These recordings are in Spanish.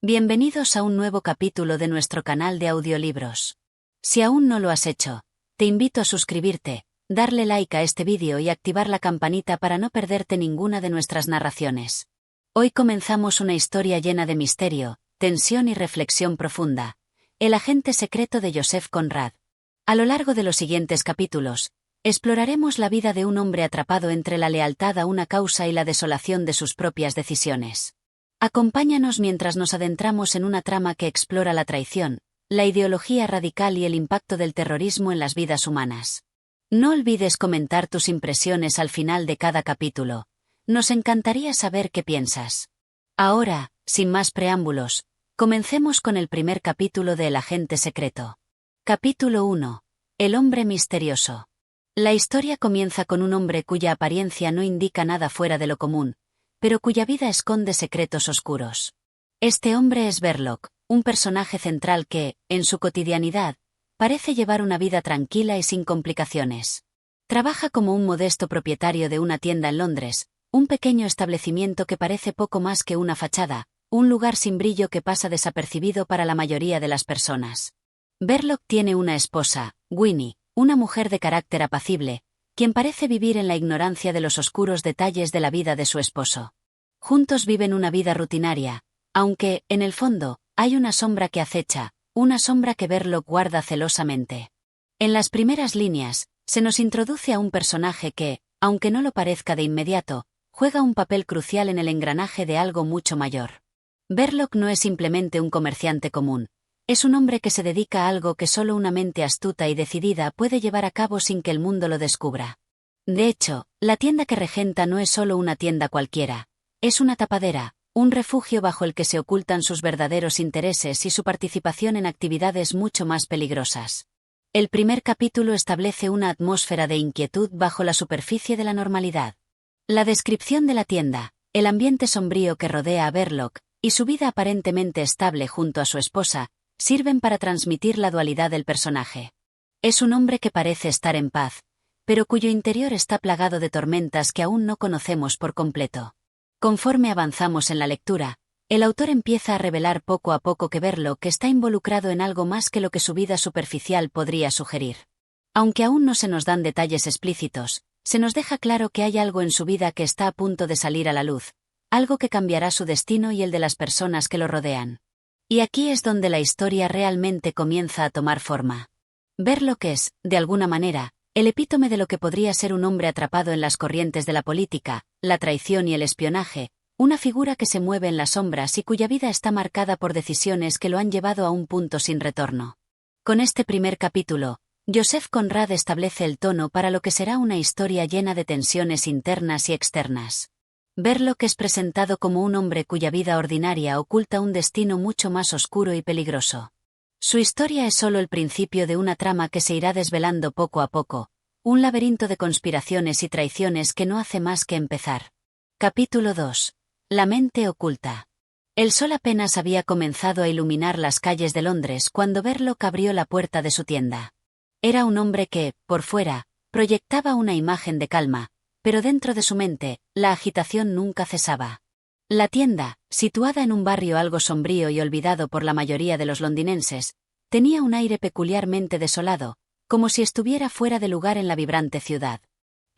Bienvenidos a un nuevo capítulo de nuestro canal de audiolibros. Si aún no lo has hecho, te invito a suscribirte, darle like a este vídeo y activar la campanita para no perderte ninguna de nuestras narraciones. Hoy comenzamos una historia llena de misterio, tensión y reflexión profunda. El agente secreto de Joseph Conrad. A lo largo de los siguientes capítulos, exploraremos la vida de un hombre atrapado entre la lealtad a una causa y la desolación de sus propias decisiones. Acompáñanos mientras nos adentramos en una trama que explora la traición, la ideología radical y el impacto del terrorismo en las vidas humanas. No olvides comentar tus impresiones al final de cada capítulo. Nos encantaría saber qué piensas. Ahora, sin más preámbulos, comencemos con el primer capítulo de El agente secreto. Capítulo 1. El hombre misterioso. La historia comienza con un hombre cuya apariencia no indica nada fuera de lo común, pero cuya vida esconde secretos oscuros. Este hombre es Verloc, un personaje central que, en su cotidianidad, parece llevar una vida tranquila y sin complicaciones. Trabaja como un modesto propietario de una tienda en Londres, un pequeño establecimiento que parece poco más que una fachada, un lugar sin brillo que pasa desapercibido para la mayoría de las personas. Verloc tiene una esposa, Winnie, una mujer de carácter apacible, quien parece vivir en la ignorancia de los oscuros detalles de la vida de su esposo. Juntos viven una vida rutinaria, aunque, en el fondo, hay una sombra que acecha, una sombra que Verloc guarda celosamente. En las primeras líneas, se nos introduce a un personaje que, aunque no lo parezca de inmediato, juega un papel crucial en el engranaje de algo mucho mayor. Verloc no es simplemente un comerciante común. Es un hombre que se dedica a algo que solo una mente astuta y decidida puede llevar a cabo sin que el mundo lo descubra. De hecho, la tienda que regenta no es solo una tienda cualquiera. Es una tapadera, un refugio bajo el que se ocultan sus verdaderos intereses y su participación en actividades mucho más peligrosas. El primer capítulo establece una atmósfera de inquietud bajo la superficie de la normalidad. La descripción de la tienda, el ambiente sombrío que rodea a Verloc, y su vida aparentemente estable junto a su esposa, sirven para transmitir la dualidad del personaje. Es un hombre que parece estar en paz, pero cuyo interior está plagado de tormentas que aún no conocemos por completo. Conforme avanzamos en la lectura, el autor empieza a revelar poco a poco que Verloc está involucrado en algo más que lo que su vida superficial podría sugerir. Aunque aún no se nos dan detalles explícitos, se nos deja claro que hay algo en su vida que está a punto de salir a la luz, algo que cambiará su destino y el de las personas que lo rodean. Y aquí es donde la historia realmente comienza a tomar forma. Verloc es, de alguna manera, el epítome de lo que podría ser un hombre atrapado en las corrientes de la política, la traición y el espionaje, una figura que se mueve en las sombras y cuya vida está marcada por decisiones que lo han llevado a un punto sin retorno. Con este primer capítulo, Joseph Conrad establece el tono para lo que será una historia llena de tensiones internas y externas. Verloc es presentado como un hombre cuya vida ordinaria oculta un destino mucho más oscuro y peligroso. Su historia es solo el principio de una trama que se irá desvelando poco a poco, un laberinto de conspiraciones y traiciones que no hace más que empezar. Capítulo 2. La mente oculta. El sol apenas había comenzado a iluminar las calles de Londres cuando Verloc abrió la puerta de su tienda. Era un hombre que, por fuera, proyectaba una imagen de calma, pero dentro de su mente, la agitación nunca cesaba. La tienda, situada en un barrio algo sombrío y olvidado por la mayoría de los londinenses, tenía un aire peculiarmente desolado, como si estuviera fuera de lugar en la vibrante ciudad.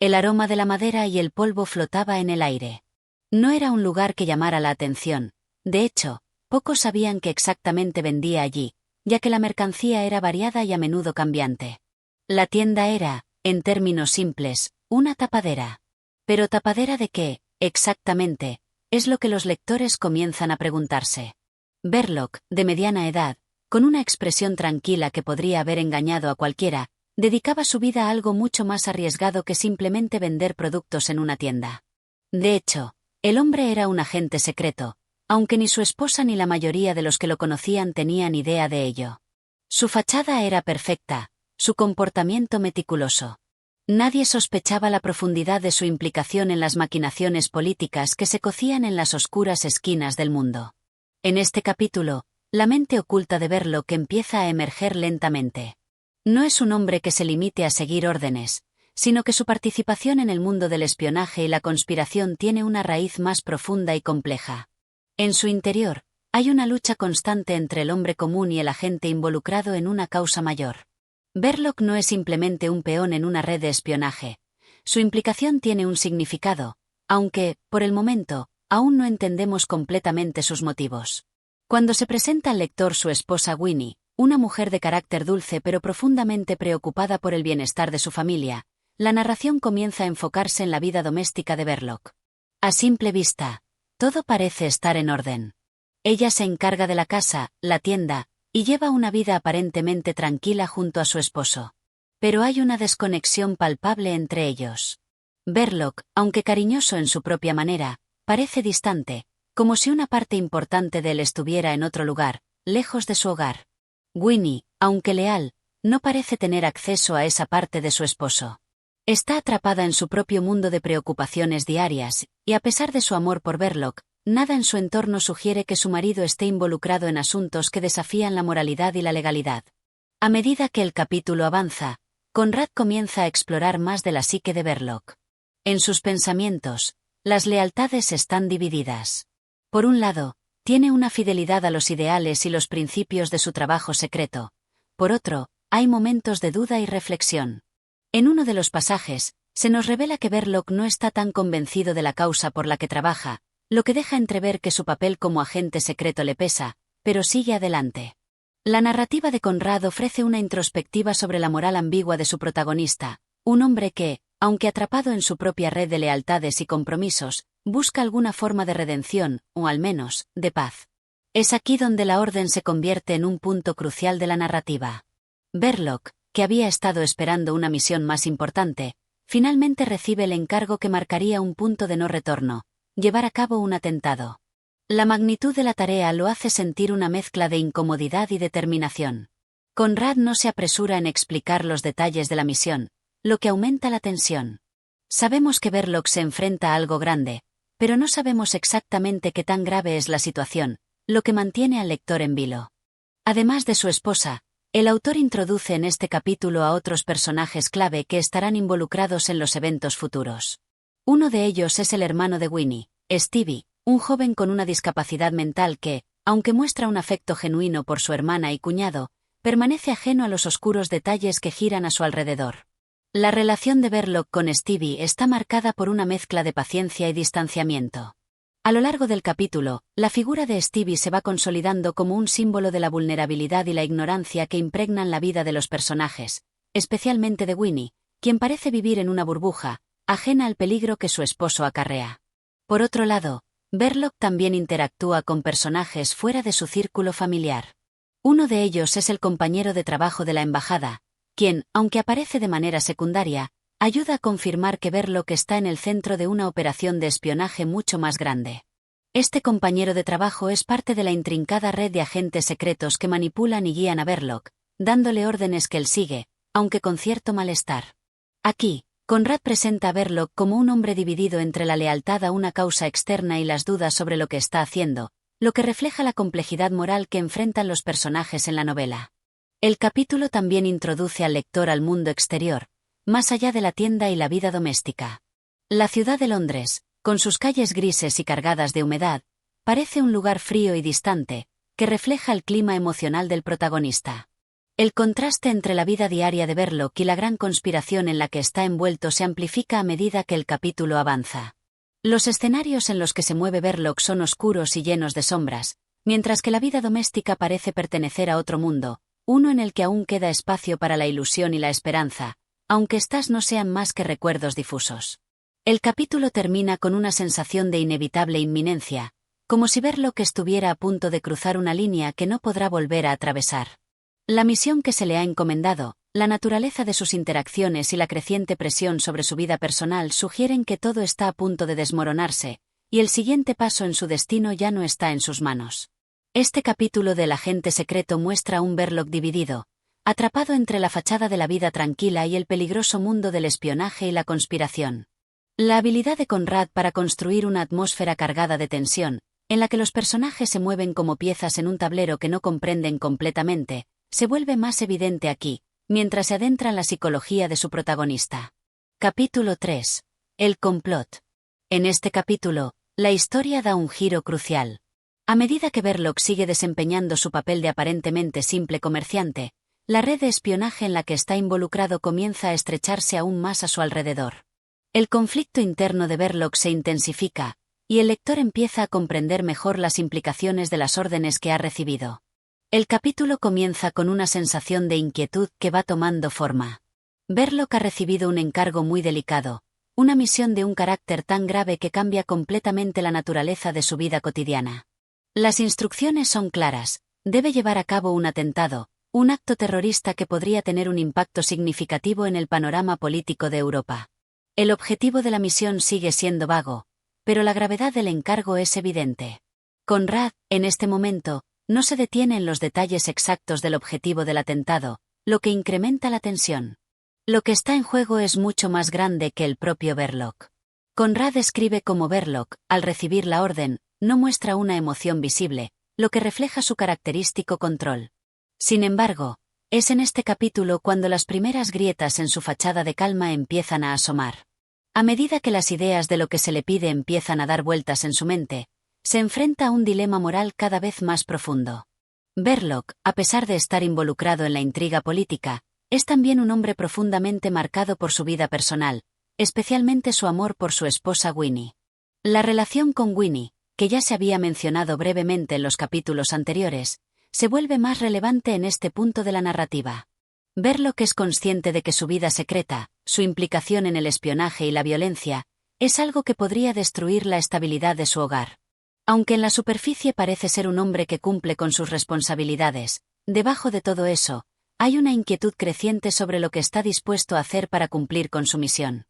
El aroma de la madera y el polvo flotaba en el aire. No era un lugar que llamara la atención. De hecho, pocos sabían qué exactamente vendía allí, ya que la mercancía era variada y a menudo cambiante. La tienda era, en términos simples, una tapadera. ¿Pero tapadera de qué, exactamente? Es lo que los lectores comienzan a preguntarse. Verloc, de mediana edad, con una expresión tranquila que podría haber engañado a cualquiera, dedicaba su vida a algo mucho más arriesgado que simplemente vender productos en una tienda. De hecho, el hombre era un agente secreto, aunque ni su esposa ni la mayoría de los que lo conocían tenían idea de ello. Su fachada era perfecta, su comportamiento meticuloso. Nadie sospechaba la profundidad de su implicación en las maquinaciones políticas que se cocían en las oscuras esquinas del mundo. En este capítulo, la mente oculta de Verloc empieza a emerger lentamente. No es un hombre que se limite a seguir órdenes, sino que su participación en el mundo del espionaje y la conspiración tiene una raíz más profunda y compleja. En su interior, hay una lucha constante entre el hombre común y el agente involucrado en una causa mayor. Verloc no es simplemente un peón en una red de espionaje. Su implicación tiene un significado, aunque, por el momento, aún no entendemos completamente sus motivos. Cuando se presenta al lector su esposa Winnie, una mujer de carácter dulce pero profundamente preocupada por el bienestar de su familia, la narración comienza a enfocarse en la vida doméstica de Verloc. A simple vista, todo parece estar en orden. Ella se encarga de la casa, la tienda, y lleva una vida aparentemente tranquila junto a su esposo. Pero hay una desconexión palpable entre ellos. Verloc, aunque cariñoso en su propia manera, parece distante, como si una parte importante de él estuviera en otro lugar, lejos de su hogar. Winnie, aunque leal, no parece tener acceso a esa parte de su esposo. Está atrapada en su propio mundo de preocupaciones diarias, y a pesar de su amor por Verloc, nada en su entorno sugiere que su marido esté involucrado en asuntos que desafían la moralidad y la legalidad. A medida que el capítulo avanza, Conrad comienza a explorar más de la psique de Verloc. En sus pensamientos, las lealtades están divididas. Por un lado, tiene una fidelidad a los ideales y los principios de su trabajo secreto. Por otro, hay momentos de duda y reflexión. En uno de los pasajes, se nos revela que Verloc no está tan convencido de la causa por la que trabaja, lo que deja entrever que su papel como agente secreto le pesa, pero sigue adelante. La narrativa de Conrad ofrece una introspectiva sobre la moral ambigua de su protagonista, un hombre que, aunque atrapado en su propia red de lealtades y compromisos, busca alguna forma de redención, o al menos, de paz. Es aquí donde la orden se convierte en un punto crucial de la narrativa. Verloc, que había estado esperando una misión más importante, finalmente recibe el encargo que marcaría un punto de no retorno: llevar a cabo un atentado. La magnitud de la tarea lo hace sentir una mezcla de incomodidad y determinación. Conrad no se apresura en explicar los detalles de la misión, lo que aumenta la tensión. Sabemos que Verloc se enfrenta a algo grande, pero no sabemos exactamente qué tan grave es la situación, lo que mantiene al lector en vilo. Además de su esposa, el autor introduce en este capítulo a otros personajes clave que estarán involucrados en los eventos futuros. Uno de ellos es el hermano de Winnie, Stevie, un joven con una discapacidad mental que, aunque muestra un afecto genuino por su hermana y cuñado, permanece ajeno a los oscuros detalles que giran a su alrededor. La relación de Verloc con Stevie está marcada por una mezcla de paciencia y distanciamiento. A lo largo del capítulo, la figura de Stevie se va consolidando como un símbolo de la vulnerabilidad y la ignorancia que impregnan la vida de los personajes, especialmente de Winnie, quien parece vivir en una burbuja, ajena al peligro que su esposo acarrea. Por otro lado, Verloc también interactúa con personajes fuera de su círculo familiar. Uno de ellos es el compañero de trabajo de la embajada, quien, aunque aparece de manera secundaria, ayuda a confirmar que Verloc está en el centro de una operación de espionaje mucho más grande. Este compañero de trabajo es parte de la intrincada red de agentes secretos que manipulan y guían a Verloc, dándole órdenes que él sigue, aunque con cierto malestar. Aquí, Conrad presenta a Verloc como un hombre dividido entre la lealtad a una causa externa y las dudas sobre lo que está haciendo, lo que refleja la complejidad moral que enfrentan los personajes en la novela. El capítulo también introduce al lector al mundo exterior, más allá de la tienda y la vida doméstica. La ciudad de Londres, con sus calles grises y cargadas de humedad, parece un lugar frío y distante, que refleja el clima emocional del protagonista. El contraste entre la vida diaria de Verloc y la gran conspiración en la que está envuelto se amplifica a medida que el capítulo avanza. Los escenarios en los que se mueve Verloc son oscuros y llenos de sombras, mientras que la vida doméstica parece pertenecer a otro mundo, uno en el que aún queda espacio para la ilusión y la esperanza, aunque éstas no sean más que recuerdos difusos. El capítulo termina con una sensación de inevitable inminencia, como si Verloc estuviera a punto de cruzar una línea que no podrá volver a atravesar. La misión que se le ha encomendado, la naturaleza de sus interacciones y la creciente presión sobre su vida personal sugieren que todo está a punto de desmoronarse, y el siguiente paso en su destino ya no está en sus manos. Este capítulo del agente secreto muestra un Verloc dividido, atrapado entre la fachada de la vida tranquila y el peligroso mundo del espionaje y la conspiración. La habilidad de Conrad para construir una atmósfera cargada de tensión, en la que los personajes se mueven como piezas en un tablero que no comprenden completamente, se vuelve más evidente aquí, mientras se adentra en la psicología de su protagonista. Capítulo 3. El complot. En este capítulo, la historia da un giro crucial. A medida que Verloc sigue desempeñando su papel de aparentemente simple comerciante, la red de espionaje en la que está involucrado comienza a estrecharse aún más a su alrededor. El conflicto interno de Verloc se intensifica, y el lector empieza a comprender mejor las implicaciones de las órdenes que ha recibido. El capítulo comienza con una sensación de inquietud que va tomando forma. Verloc ha recibido un encargo muy delicado, una misión de un carácter tan grave que cambia completamente la naturaleza de su vida cotidiana. Las instrucciones son claras: debe llevar a cabo un atentado, un acto terrorista que podría tener un impacto significativo en el panorama político de Europa. El objetivo de la misión sigue siendo vago, pero la gravedad del encargo es evidente. Conrad, en este momento, no se detiene en los detalles exactos del objetivo del atentado, lo que incrementa la tensión. Lo que está en juego es mucho más grande que el propio Verloc. Conrad escribe cómo Verloc, al recibir la orden, no muestra una emoción visible, lo que refleja su característico control. Sin embargo, es en este capítulo cuando las primeras grietas en su fachada de calma empiezan a asomar. A medida que las ideas de lo que se le pide empiezan a dar vueltas en su mente, se enfrenta a un dilema moral cada vez más profundo. Verloc, a pesar de estar involucrado en la intriga política, es también un hombre profundamente marcado por su vida personal, especialmente su amor por su esposa Winnie. La relación con Winnie, que ya se había mencionado brevemente en los capítulos anteriores, se vuelve más relevante en este punto de la narrativa. Verloc es consciente de que su vida secreta, su implicación en el espionaje y la violencia, es algo que podría destruir la estabilidad de su hogar. Aunque en la superficie parece ser un hombre que cumple con sus responsabilidades, debajo de todo eso, hay una inquietud creciente sobre lo que está dispuesto a hacer para cumplir con su misión.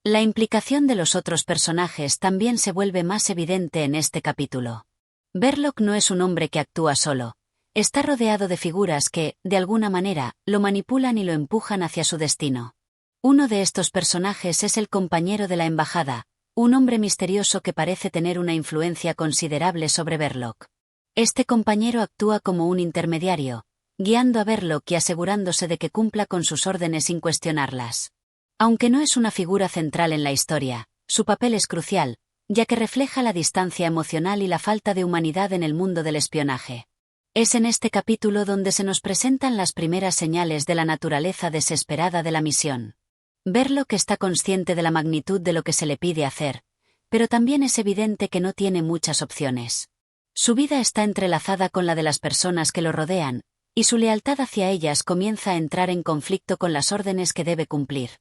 La implicación de los otros personajes también se vuelve más evidente en este capítulo. Verloc no es un hombre que actúa solo. Está rodeado de figuras que, de alguna manera, lo manipulan y lo empujan hacia su destino. Uno de estos personajes es el compañero de la embajada, un hombre misterioso que parece tener una influencia considerable sobre Verloc. Este compañero actúa como un intermediario, guiando a Verloc y asegurándose de que cumpla con sus órdenes sin cuestionarlas. Aunque no es una figura central en la historia, su papel es crucial, ya que refleja la distancia emocional y la falta de humanidad en el mundo del espionaje. Es en este capítulo donde se nos presentan las primeras señales de la naturaleza desesperada de la misión. Verloc está consciente de la magnitud de lo que se le pide hacer, pero también es evidente que no tiene muchas opciones. Su vida está entrelazada con la de las personas que lo rodean, y su lealtad hacia ellas comienza a entrar en conflicto con las órdenes que debe cumplir.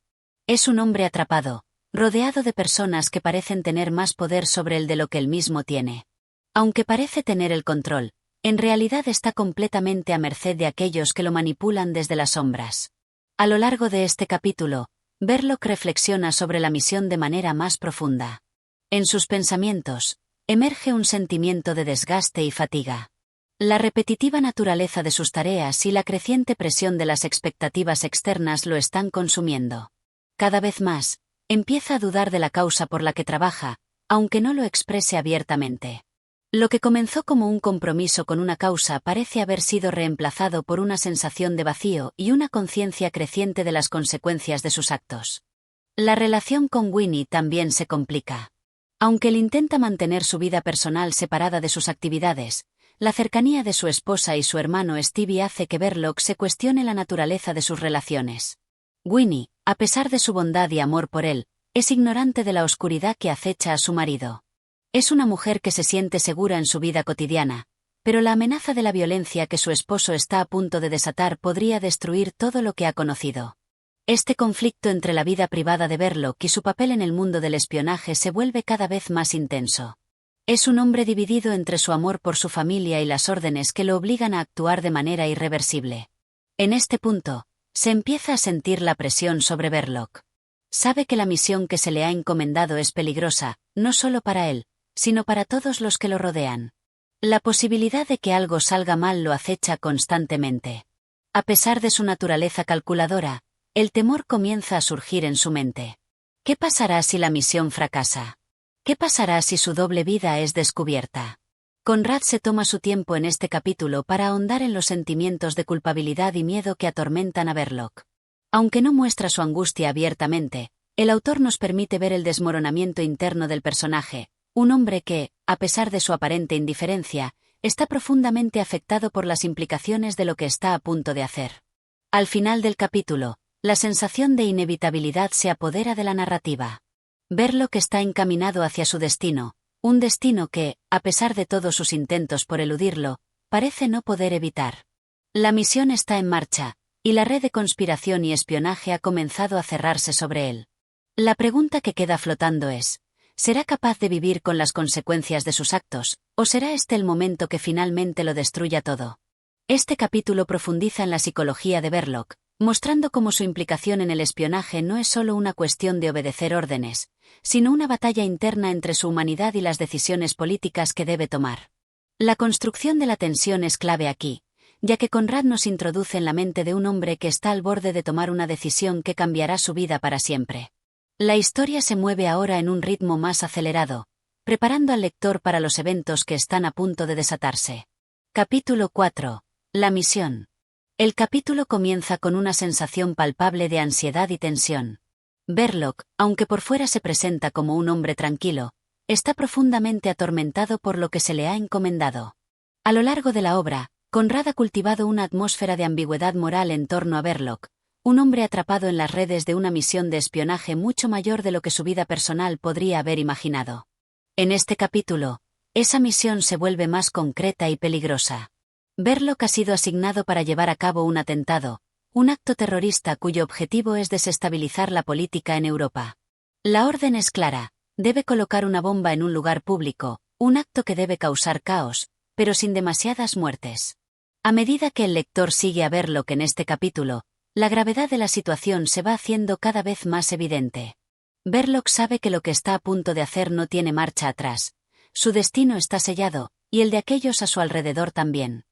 Es un hombre atrapado, rodeado de personas que parecen tener más poder sobre él de lo que él mismo tiene. Aunque parece tener el control, en realidad está completamente a merced de aquellos que lo manipulan desde las sombras. A lo largo de este capítulo, Verloc reflexiona sobre la misión de manera más profunda. En sus pensamientos, emerge un sentimiento de desgaste y fatiga. La repetitiva naturaleza de sus tareas y la creciente presión de las expectativas externas lo están consumiendo. Cada vez más, empieza a dudar de la causa por la que trabaja, aunque no lo exprese abiertamente. Lo que comenzó como un compromiso con una causa parece haber sido reemplazado por una sensación de vacío y una conciencia creciente de las consecuencias de sus actos. La relación con Winnie también se complica. Aunque él intenta mantener su vida personal separada de sus actividades, la cercanía de su esposa y su hermano Stevie hace que Verloc se cuestione la naturaleza de sus relaciones. Winnie, a pesar de su bondad y amor por él, es ignorante de la oscuridad que acecha a su marido. Es una mujer que se siente segura en su vida cotidiana, pero la amenaza de la violencia que su esposo está a punto de desatar podría destruir todo lo que ha conocido. Este conflicto entre la vida privada de Verloc y su papel en el mundo del espionaje se vuelve cada vez más intenso. Es un hombre dividido entre su amor por su familia y las órdenes que lo obligan a actuar de manera irreversible. En este punto, se empieza a sentir la presión sobre Verloc. Sabe que la misión que se le ha encomendado es peligrosa, no solo para él, sino para todos los que lo rodean. La posibilidad de que algo salga mal lo acecha constantemente. A pesar de su naturaleza calculadora, el temor comienza a surgir en su mente. ¿Qué pasará si la misión fracasa? ¿Qué pasará si su doble vida es descubierta? Conrad se toma su tiempo en este capítulo para ahondar en los sentimientos de culpabilidad y miedo que atormentan a Verloc. Aunque no muestra su angustia abiertamente, el autor nos permite ver el desmoronamiento interno del personaje, un hombre que, a pesar de su aparente indiferencia, está profundamente afectado por las implicaciones de lo que está a punto de hacer. Al final del capítulo, la sensación de inevitabilidad se apodera de la narrativa. Verloc está encaminado hacia su destino, un destino que, a pesar de todos sus intentos por eludirlo, parece no poder evitar. La misión está en marcha, y la red de conspiración y espionaje ha comenzado a cerrarse sobre él. La pregunta que queda flotando es: ¿será capaz de vivir con las consecuencias de sus actos, o será este el momento que finalmente lo destruya todo? Este capítulo profundiza en la psicología de Verloc, mostrando cómo su implicación en el espionaje no es solo una cuestión de obedecer órdenes, sino una batalla interna entre su humanidad y las decisiones políticas que debe tomar. La construcción de la tensión es clave aquí, ya que Conrad nos introduce en la mente de un hombre que está al borde de tomar una decisión que cambiará su vida para siempre. La historia se mueve ahora en un ritmo más acelerado, preparando al lector para los eventos que están a punto de desatarse. Capítulo 4. La misión. El capítulo comienza con una sensación palpable de ansiedad y tensión. Verloc, aunque por fuera se presenta como un hombre tranquilo, está profundamente atormentado por lo que se le ha encomendado. A lo largo de la obra, Conrad ha cultivado una atmósfera de ambigüedad moral en torno a Verloc, un hombre atrapado en las redes de una misión de espionaje mucho mayor de lo que su vida personal podría haber imaginado. En este capítulo, esa misión se vuelve más concreta y peligrosa. Verloc ha sido asignado para llevar a cabo un atentado, un acto terrorista cuyo objetivo es desestabilizar la política en Europa. La orden es clara: debe colocar una bomba en un lugar público, un acto que debe causar caos, pero sin demasiadas muertes. A medida que el lector sigue a Verloc en este capítulo, la gravedad de la situación se va haciendo cada vez más evidente. Verloc sabe que lo que está a punto de hacer no tiene marcha atrás. Su destino está sellado, y el de aquellos a su alrededor también.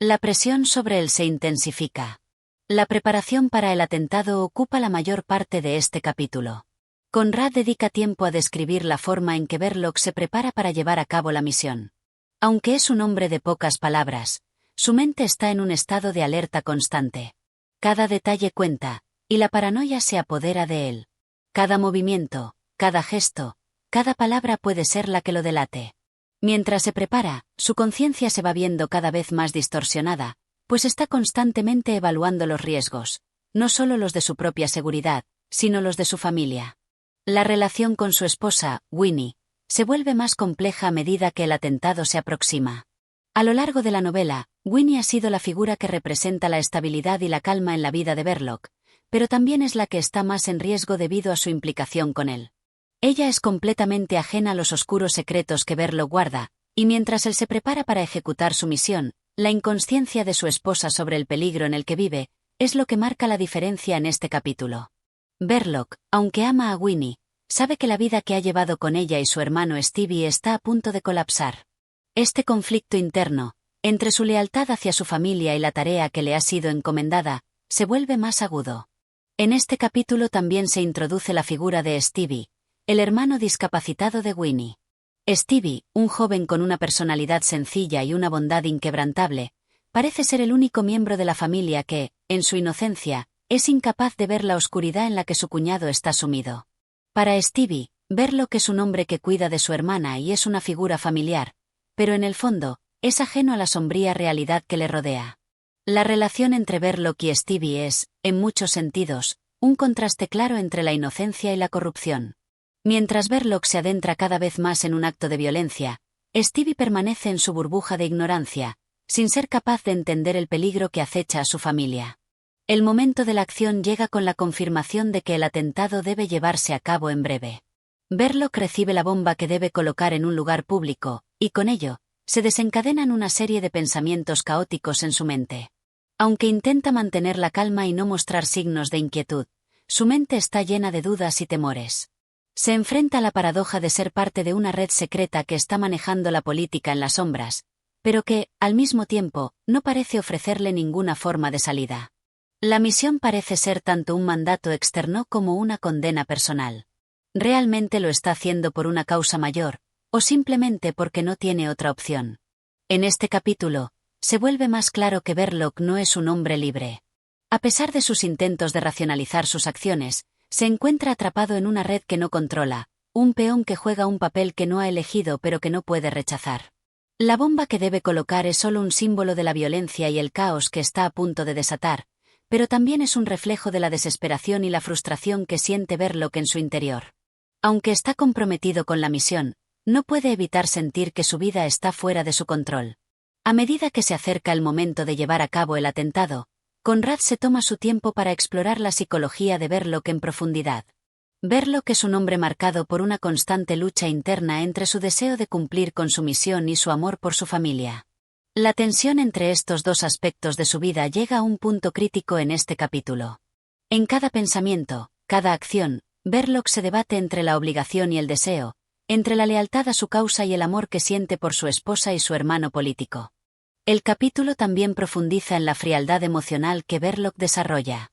La presión sobre él se intensifica. La preparación para el atentado ocupa la mayor parte de este capítulo. Conrad dedica tiempo a describir la forma en que Verloc se prepara para llevar a cabo la misión. Aunque es un hombre de pocas palabras, su mente está en un estado de alerta constante. Cada detalle cuenta, y la paranoia se apodera de él. Cada movimiento, cada gesto, cada palabra puede ser la que lo delate. Mientras se prepara, su conciencia se va viendo cada vez más distorsionada, pues está constantemente evaluando los riesgos, no solo los de su propia seguridad, sino los de su familia. La relación con su esposa, Winnie, se vuelve más compleja a medida que el atentado se aproxima. A lo largo de la novela, Winnie ha sido la figura que representa la estabilidad y la calma en la vida de Verloc, pero también es la que está más en riesgo debido a su implicación con él. Ella es completamente ajena a los oscuros secretos que Verloc guarda, y mientras él se prepara para ejecutar su misión, la inconsciencia de su esposa sobre el peligro en el que vive, es lo que marca la diferencia en este capítulo. Verloc, aunque ama a Winnie, sabe que la vida que ha llevado con ella y su hermano Stevie está a punto de colapsar. Este conflicto interno, entre su lealtad hacia su familia y la tarea que le ha sido encomendada, se vuelve más agudo. En este capítulo también se introduce la figura de Stevie, el hermano discapacitado de Winnie. Stevie, un joven con una personalidad sencilla y una bondad inquebrantable, parece ser el único miembro de la familia que, en su inocencia, es incapaz de ver la oscuridad en la que su cuñado está sumido. Para Stevie, Verloc es un hombre que cuida de su hermana y es una figura familiar, pero en el fondo, es ajeno a la sombría realidad que le rodea. La relación entre Verloc y Stevie es, en muchos sentidos, un contraste claro entre la inocencia y la corrupción. Mientras Verloc se adentra cada vez más en un acto de violencia, Stevie permanece en su burbuja de ignorancia, sin ser capaz de entender el peligro que acecha a su familia. El momento de la acción llega con la confirmación de que el atentado debe llevarse a cabo en breve. Verloc recibe la bomba que debe colocar en un lugar público, y con ello, se desencadenan una serie de pensamientos caóticos en su mente. Aunque intenta mantener la calma y no mostrar signos de inquietud, su mente está llena de dudas y temores. Se enfrenta a la paradoja de ser parte de una red secreta que está manejando la política en las sombras, pero que, al mismo tiempo, no parece ofrecerle ninguna forma de salida. La misión parece ser tanto un mandato externo como una condena personal. ¿Realmente lo está haciendo por una causa mayor, o simplemente porque no tiene otra opción? En este capítulo, se vuelve más claro que Verloc no es un hombre libre. A pesar de sus intentos de racionalizar sus acciones, se encuentra atrapado en una red que no controla, un peón que juega un papel que no ha elegido pero que no puede rechazar. La bomba que debe colocar es solo un símbolo de la violencia y el caos que está a punto de desatar, pero también es un reflejo de la desesperación y la frustración que siente Verloc en su interior. Aunque está comprometido con la misión, no puede evitar sentir que su vida está fuera de su control. A medida que se acerca el momento de llevar a cabo el atentado, Conrad se toma su tiempo para explorar la psicología de Verloc en profundidad. Verloc es un hombre marcado por una constante lucha interna entre su deseo de cumplir con su misión y su amor por su familia. La tensión entre estos dos aspectos de su vida llega a un punto crítico en este capítulo. En cada pensamiento, cada acción, Verloc se debate entre la obligación y el deseo, entre la lealtad a su causa y el amor que siente por su esposa y su hermano político. El capítulo también profundiza en la frialdad emocional que Verloc desarrolla.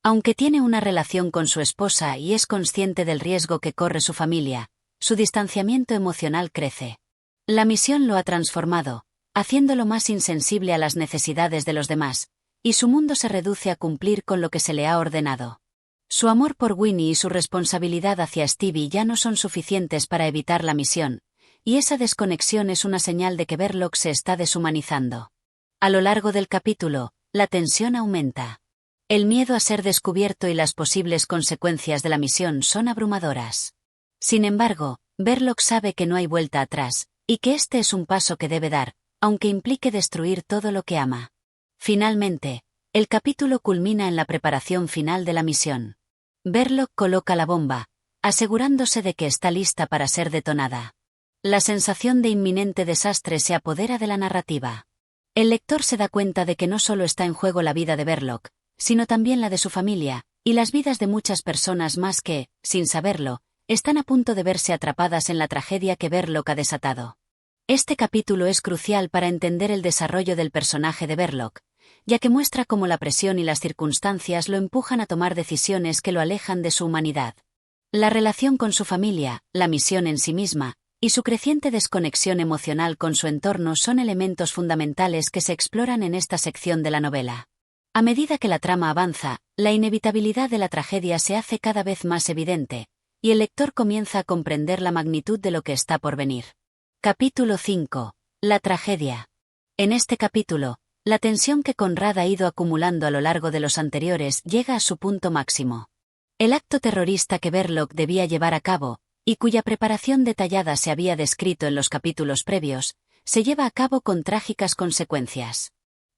Aunque tiene una relación con su esposa y es consciente del riesgo que corre su familia, su distanciamiento emocional crece. La misión lo ha transformado, haciéndolo más insensible a las necesidades de los demás, y su mundo se reduce a cumplir con lo que se le ha ordenado. Su amor por Winnie y su responsabilidad hacia Stevie ya no son suficientes para evitar la misión, y esa desconexión es una señal de que Verloc se está deshumanizando. A lo largo del capítulo, la tensión aumenta. El miedo a ser descubierto y las posibles consecuencias de la misión son abrumadoras. Sin embargo, Verloc sabe que no hay vuelta atrás, y que este es un paso que debe dar, aunque implique destruir todo lo que ama. Finalmente, el capítulo culmina en la preparación final de la misión. Verloc coloca la bomba, asegurándose de que está lista para ser detonada. La sensación de inminente desastre se apodera de la narrativa. El lector se da cuenta de que no solo está en juego la vida de Verloc, sino también la de su familia, y las vidas de muchas personas más que, sin saberlo, están a punto de verse atrapadas en la tragedia que Verloc ha desatado. Este capítulo es crucial para entender el desarrollo del personaje de Verloc, ya que muestra cómo la presión y las circunstancias lo empujan a tomar decisiones que lo alejan de su humanidad. La relación con su familia, la misión en sí misma, y su creciente desconexión emocional con su entorno son elementos fundamentales que se exploran en esta sección de la novela. A medida que la trama avanza, la inevitabilidad de la tragedia se hace cada vez más evidente, y el lector comienza a comprender la magnitud de lo que está por venir. Capítulo 5. La tragedia. En este capítulo, la tensión que Conrad ha ido acumulando a lo largo de los anteriores llega a su punto máximo. El acto terrorista que Verloc debía llevar a cabo, y cuya preparación detallada se había descrito en los capítulos previos, se lleva a cabo con trágicas consecuencias.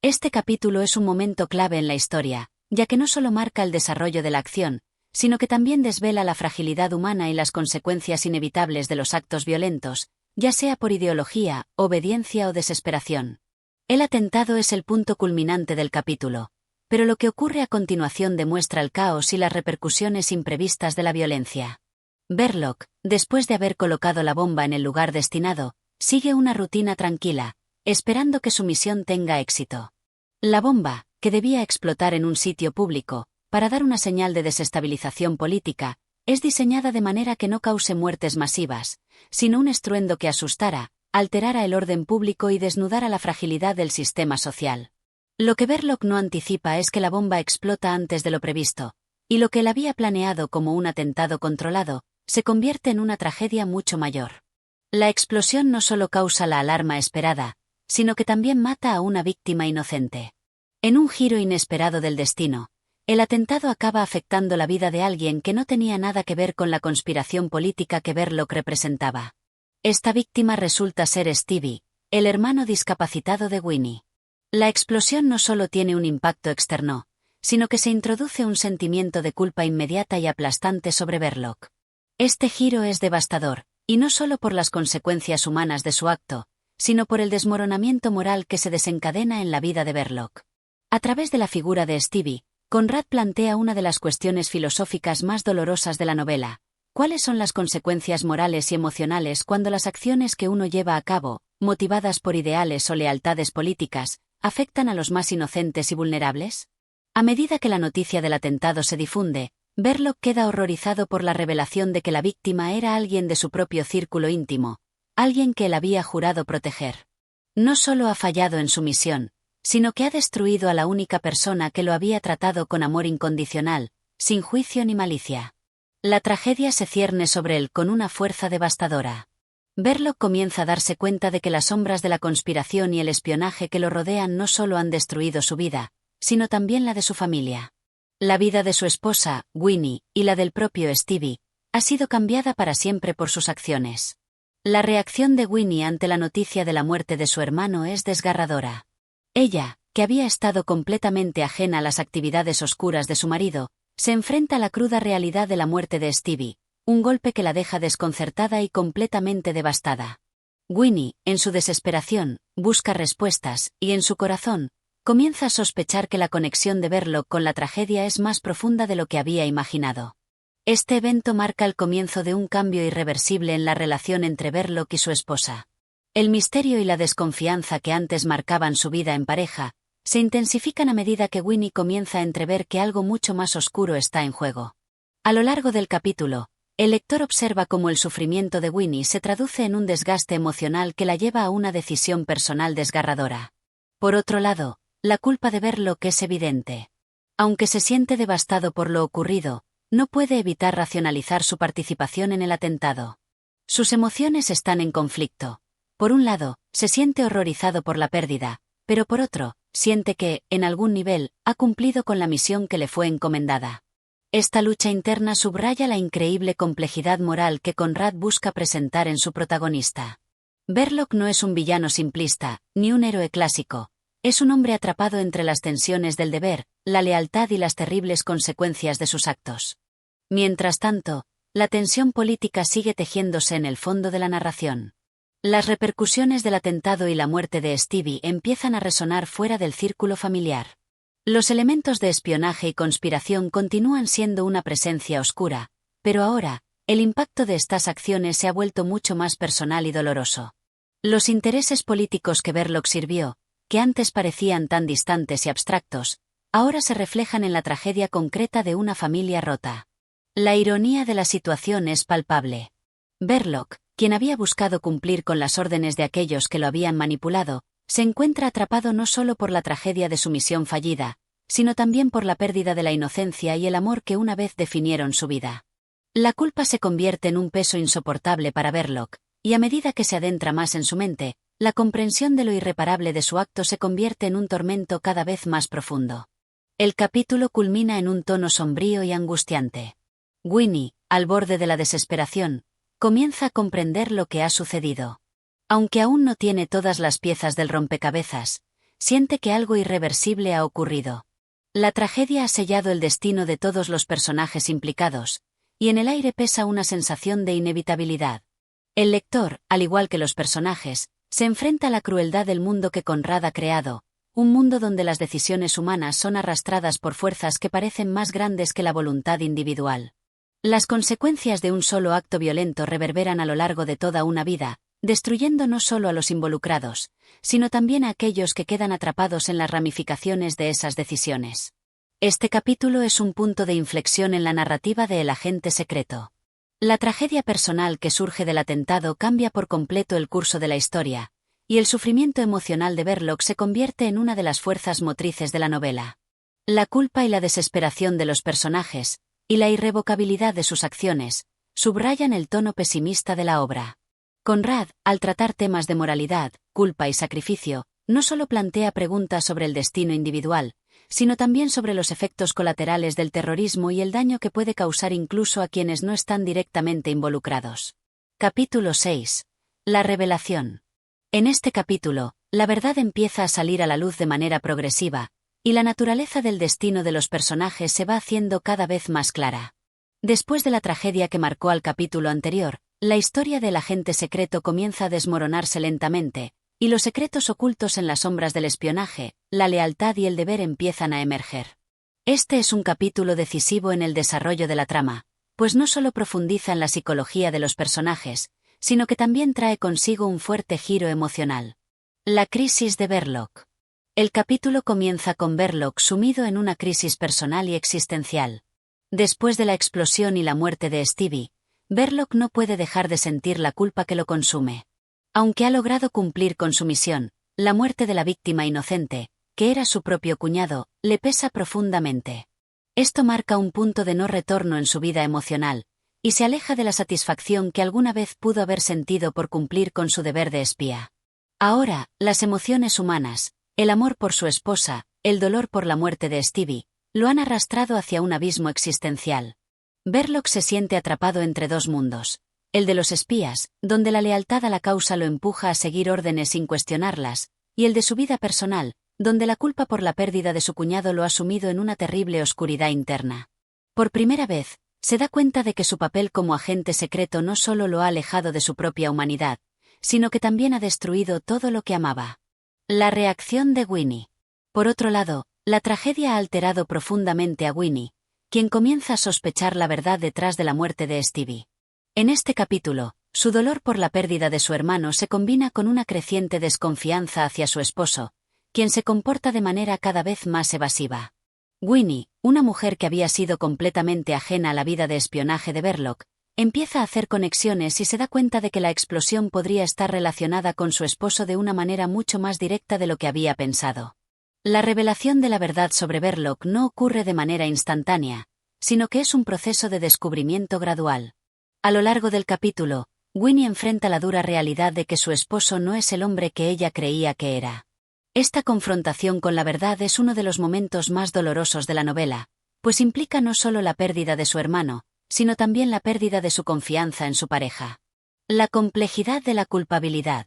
Este capítulo es un momento clave en la historia, ya que no solo marca el desarrollo de la acción, sino que también desvela la fragilidad humana y las consecuencias inevitables de los actos violentos, ya sea por ideología, obediencia o desesperación. El atentado es el punto culminante del capítulo, pero lo que ocurre a continuación demuestra el caos y las repercusiones imprevistas de la violencia. Verloc, después de haber colocado la bomba en el lugar destinado, sigue una rutina tranquila, esperando que su misión tenga éxito. La bomba, que debía explotar en un sitio público, para dar una señal de desestabilización política, es diseñada de manera que no cause muertes masivas, sino un estruendo que asustara, alterara el orden público y desnudara la fragilidad del sistema social. Lo que Verloc no anticipa es que la bomba explota antes de lo previsto, y lo que él había planeado como un atentado controlado, se convierte en una tragedia mucho mayor. La explosión no solo causa la alarma esperada, sino que también mata a una víctima inocente. En un giro inesperado del destino, el atentado acaba afectando la vida de alguien que no tenía nada que ver con la conspiración política que Verloc representaba. Esta víctima resulta ser Stevie, el hermano discapacitado de Winnie. La explosión no solo tiene un impacto externo, sino que se introduce un sentimiento de culpa inmediata y aplastante sobre Verloc. Este giro es devastador, y no solo por las consecuencias humanas de su acto, sino por el desmoronamiento moral que se desencadena en la vida de Verloc. A través de la figura de Stevie, Conrad plantea una de las cuestiones filosóficas más dolorosas de la novela: ¿cuáles son las consecuencias morales y emocionales cuando las acciones que uno lleva a cabo, motivadas por ideales o lealtades políticas, afectan a los más inocentes y vulnerables? A medida que la noticia del atentado se difunde, Verloc queda horrorizado por la revelación de que la víctima era alguien de su propio círculo íntimo, alguien que él había jurado proteger. No solo ha fallado en su misión, sino que ha destruido a la única persona que lo había tratado con amor incondicional, sin juicio ni malicia. La tragedia se cierne sobre él con una fuerza devastadora. Verloc comienza a darse cuenta de que las sombras de la conspiración y el espionaje que lo rodean no solo han destruido su vida, sino también la de su familia. La vida de su esposa, Winnie, y la del propio Stevie, ha sido cambiada para siempre por sus acciones. La reacción de Winnie ante la noticia de la muerte de su hermano es desgarradora. Ella, que había estado completamente ajena a las actividades oscuras de su marido, se enfrenta a la cruda realidad de la muerte de Stevie, un golpe que la deja desconcertada y completamente devastada. Winnie, en su desesperación, busca respuestas, y en su corazón, comienza a sospechar que la conexión de Verloc con la tragedia es más profunda de lo que había imaginado. Este evento marca el comienzo de un cambio irreversible en la relación entre Verloc y su esposa. El misterio y la desconfianza que antes marcaban su vida en pareja, se intensifican a medida que Winnie comienza a entrever que algo mucho más oscuro está en juego. A lo largo del capítulo, el lector observa cómo el sufrimiento de Winnie se traduce en un desgaste emocional que la lleva a una decisión personal desgarradora. Por otro lado, la culpa de Verloc es evidente. Aunque se siente devastado por lo ocurrido, no puede evitar racionalizar su participación en el atentado. Sus emociones están en conflicto. Por un lado, se siente horrorizado por la pérdida, pero por otro, siente que, en algún nivel, ha cumplido con la misión que le fue encomendada. Esta lucha interna subraya la increíble complejidad moral que Conrad busca presentar en su protagonista. Verloc no es un villano simplista, ni un héroe clásico. Es un hombre atrapado entre las tensiones del deber, la lealtad y las terribles consecuencias de sus actos. Mientras tanto, la tensión política sigue tejiéndose en el fondo de la narración. Las repercusiones del atentado y la muerte de Stevie empiezan a resonar fuera del círculo familiar. Los elementos de espionaje y conspiración continúan siendo una presencia oscura, pero ahora, el impacto de estas acciones se ha vuelto mucho más personal y doloroso. Los intereses políticos que Verloc sirvió, que antes parecían tan distantes y abstractos, ahora se reflejan en la tragedia concreta de una familia rota. La ironía de la situación es palpable. Verloc, quien había buscado cumplir con las órdenes de aquellos que lo habían manipulado, se encuentra atrapado no solo por la tragedia de su misión fallida, sino también por la pérdida de la inocencia y el amor que una vez definieron su vida. La culpa se convierte en un peso insoportable para Verloc, y a medida que se adentra más en su mente, la comprensión de lo irreparable de su acto se convierte en un tormento cada vez más profundo. El capítulo culmina en un tono sombrío y angustiante. Winnie, al borde de la desesperación, comienza a comprender lo que ha sucedido. Aunque aún no tiene todas las piezas del rompecabezas, siente que algo irreversible ha ocurrido. La tragedia ha sellado el destino de todos los personajes implicados, y en el aire pesa una sensación de inevitabilidad. El lector, al igual que los personajes, se enfrenta a la crueldad del mundo que Conrad ha creado, un mundo donde las decisiones humanas son arrastradas por fuerzas que parecen más grandes que la voluntad individual. Las consecuencias de un solo acto violento reverberan a lo largo de toda una vida, destruyendo no solo a los involucrados, sino también a aquellos que quedan atrapados en las ramificaciones de esas decisiones. Este capítulo es un punto de inflexión en la narrativa de El agente secreto. La tragedia personal que surge del atentado cambia por completo el curso de la historia, y el sufrimiento emocional de Verloc se convierte en una de las fuerzas motrices de la novela. La culpa y la desesperación de los personajes, y la irrevocabilidad de sus acciones, subrayan el tono pesimista de la obra. Conrad, al tratar temas de moralidad, culpa y sacrificio, no solo plantea preguntas sobre el destino individual, sino también sobre los efectos colaterales del terrorismo y el daño que puede causar incluso a quienes no están directamente involucrados. Capítulo 6. La revelación. En este capítulo, la verdad empieza a salir a la luz de manera progresiva, y la naturaleza del destino de los personajes se va haciendo cada vez más clara. Después de la tragedia que marcó al capítulo anterior, la historia del agente secreto comienza a desmoronarse lentamente, y los secretos ocultos en las sombras del espionaje, la lealtad y el deber empiezan a emerger. Este es un capítulo decisivo en el desarrollo de la trama, pues no solo profundiza en la psicología de los personajes, sino que también trae consigo un fuerte giro emocional. La crisis de Verloc. El capítulo comienza con Verloc sumido en una crisis personal y existencial. Después de la explosión y la muerte de Stevie, Verloc no puede dejar de sentir la culpa que lo consume. Aunque ha logrado cumplir con su misión, la muerte de la víctima inocente, que era su propio cuñado, le pesa profundamente. Esto marca un punto de no retorno en su vida emocional, y se aleja de la satisfacción que alguna vez pudo haber sentido por cumplir con su deber de espía. Ahora, las emociones humanas, el amor por su esposa, el dolor por la muerte de Stevie, lo han arrastrado hacia un abismo existencial. Verloc se siente atrapado entre dos mundos. El de los espías, donde la lealtad a la causa lo empuja a seguir órdenes sin cuestionarlas, y el de su vida personal, donde la culpa por la pérdida de su cuñado lo ha sumido en una terrible oscuridad interna. Por primera vez, se da cuenta de que su papel como agente secreto no solo lo ha alejado de su propia humanidad, sino que también ha destruido todo lo que amaba. La reacción de Winnie. Por otro lado, la tragedia ha alterado profundamente a Winnie, quien comienza a sospechar la verdad detrás de la muerte de Stevie. En este capítulo, su dolor por la pérdida de su hermano se combina con una creciente desconfianza hacia su esposo, quien se comporta de manera cada vez más evasiva. Winnie, una mujer que había sido completamente ajena a la vida de espionaje de Verloc, empieza a hacer conexiones y se da cuenta de que la explosión podría estar relacionada con su esposo de una manera mucho más directa de lo que había pensado. La revelación de la verdad sobre Verloc no ocurre de manera instantánea, sino que es un proceso de descubrimiento gradual. A lo largo del capítulo, Winnie enfrenta la dura realidad de que su esposo no es el hombre que ella creía que era. Esta confrontación con la verdad es uno de los momentos más dolorosos de la novela, pues implica no solo la pérdida de su hermano, sino también la pérdida de su confianza en su pareja. La complejidad de la culpabilidad.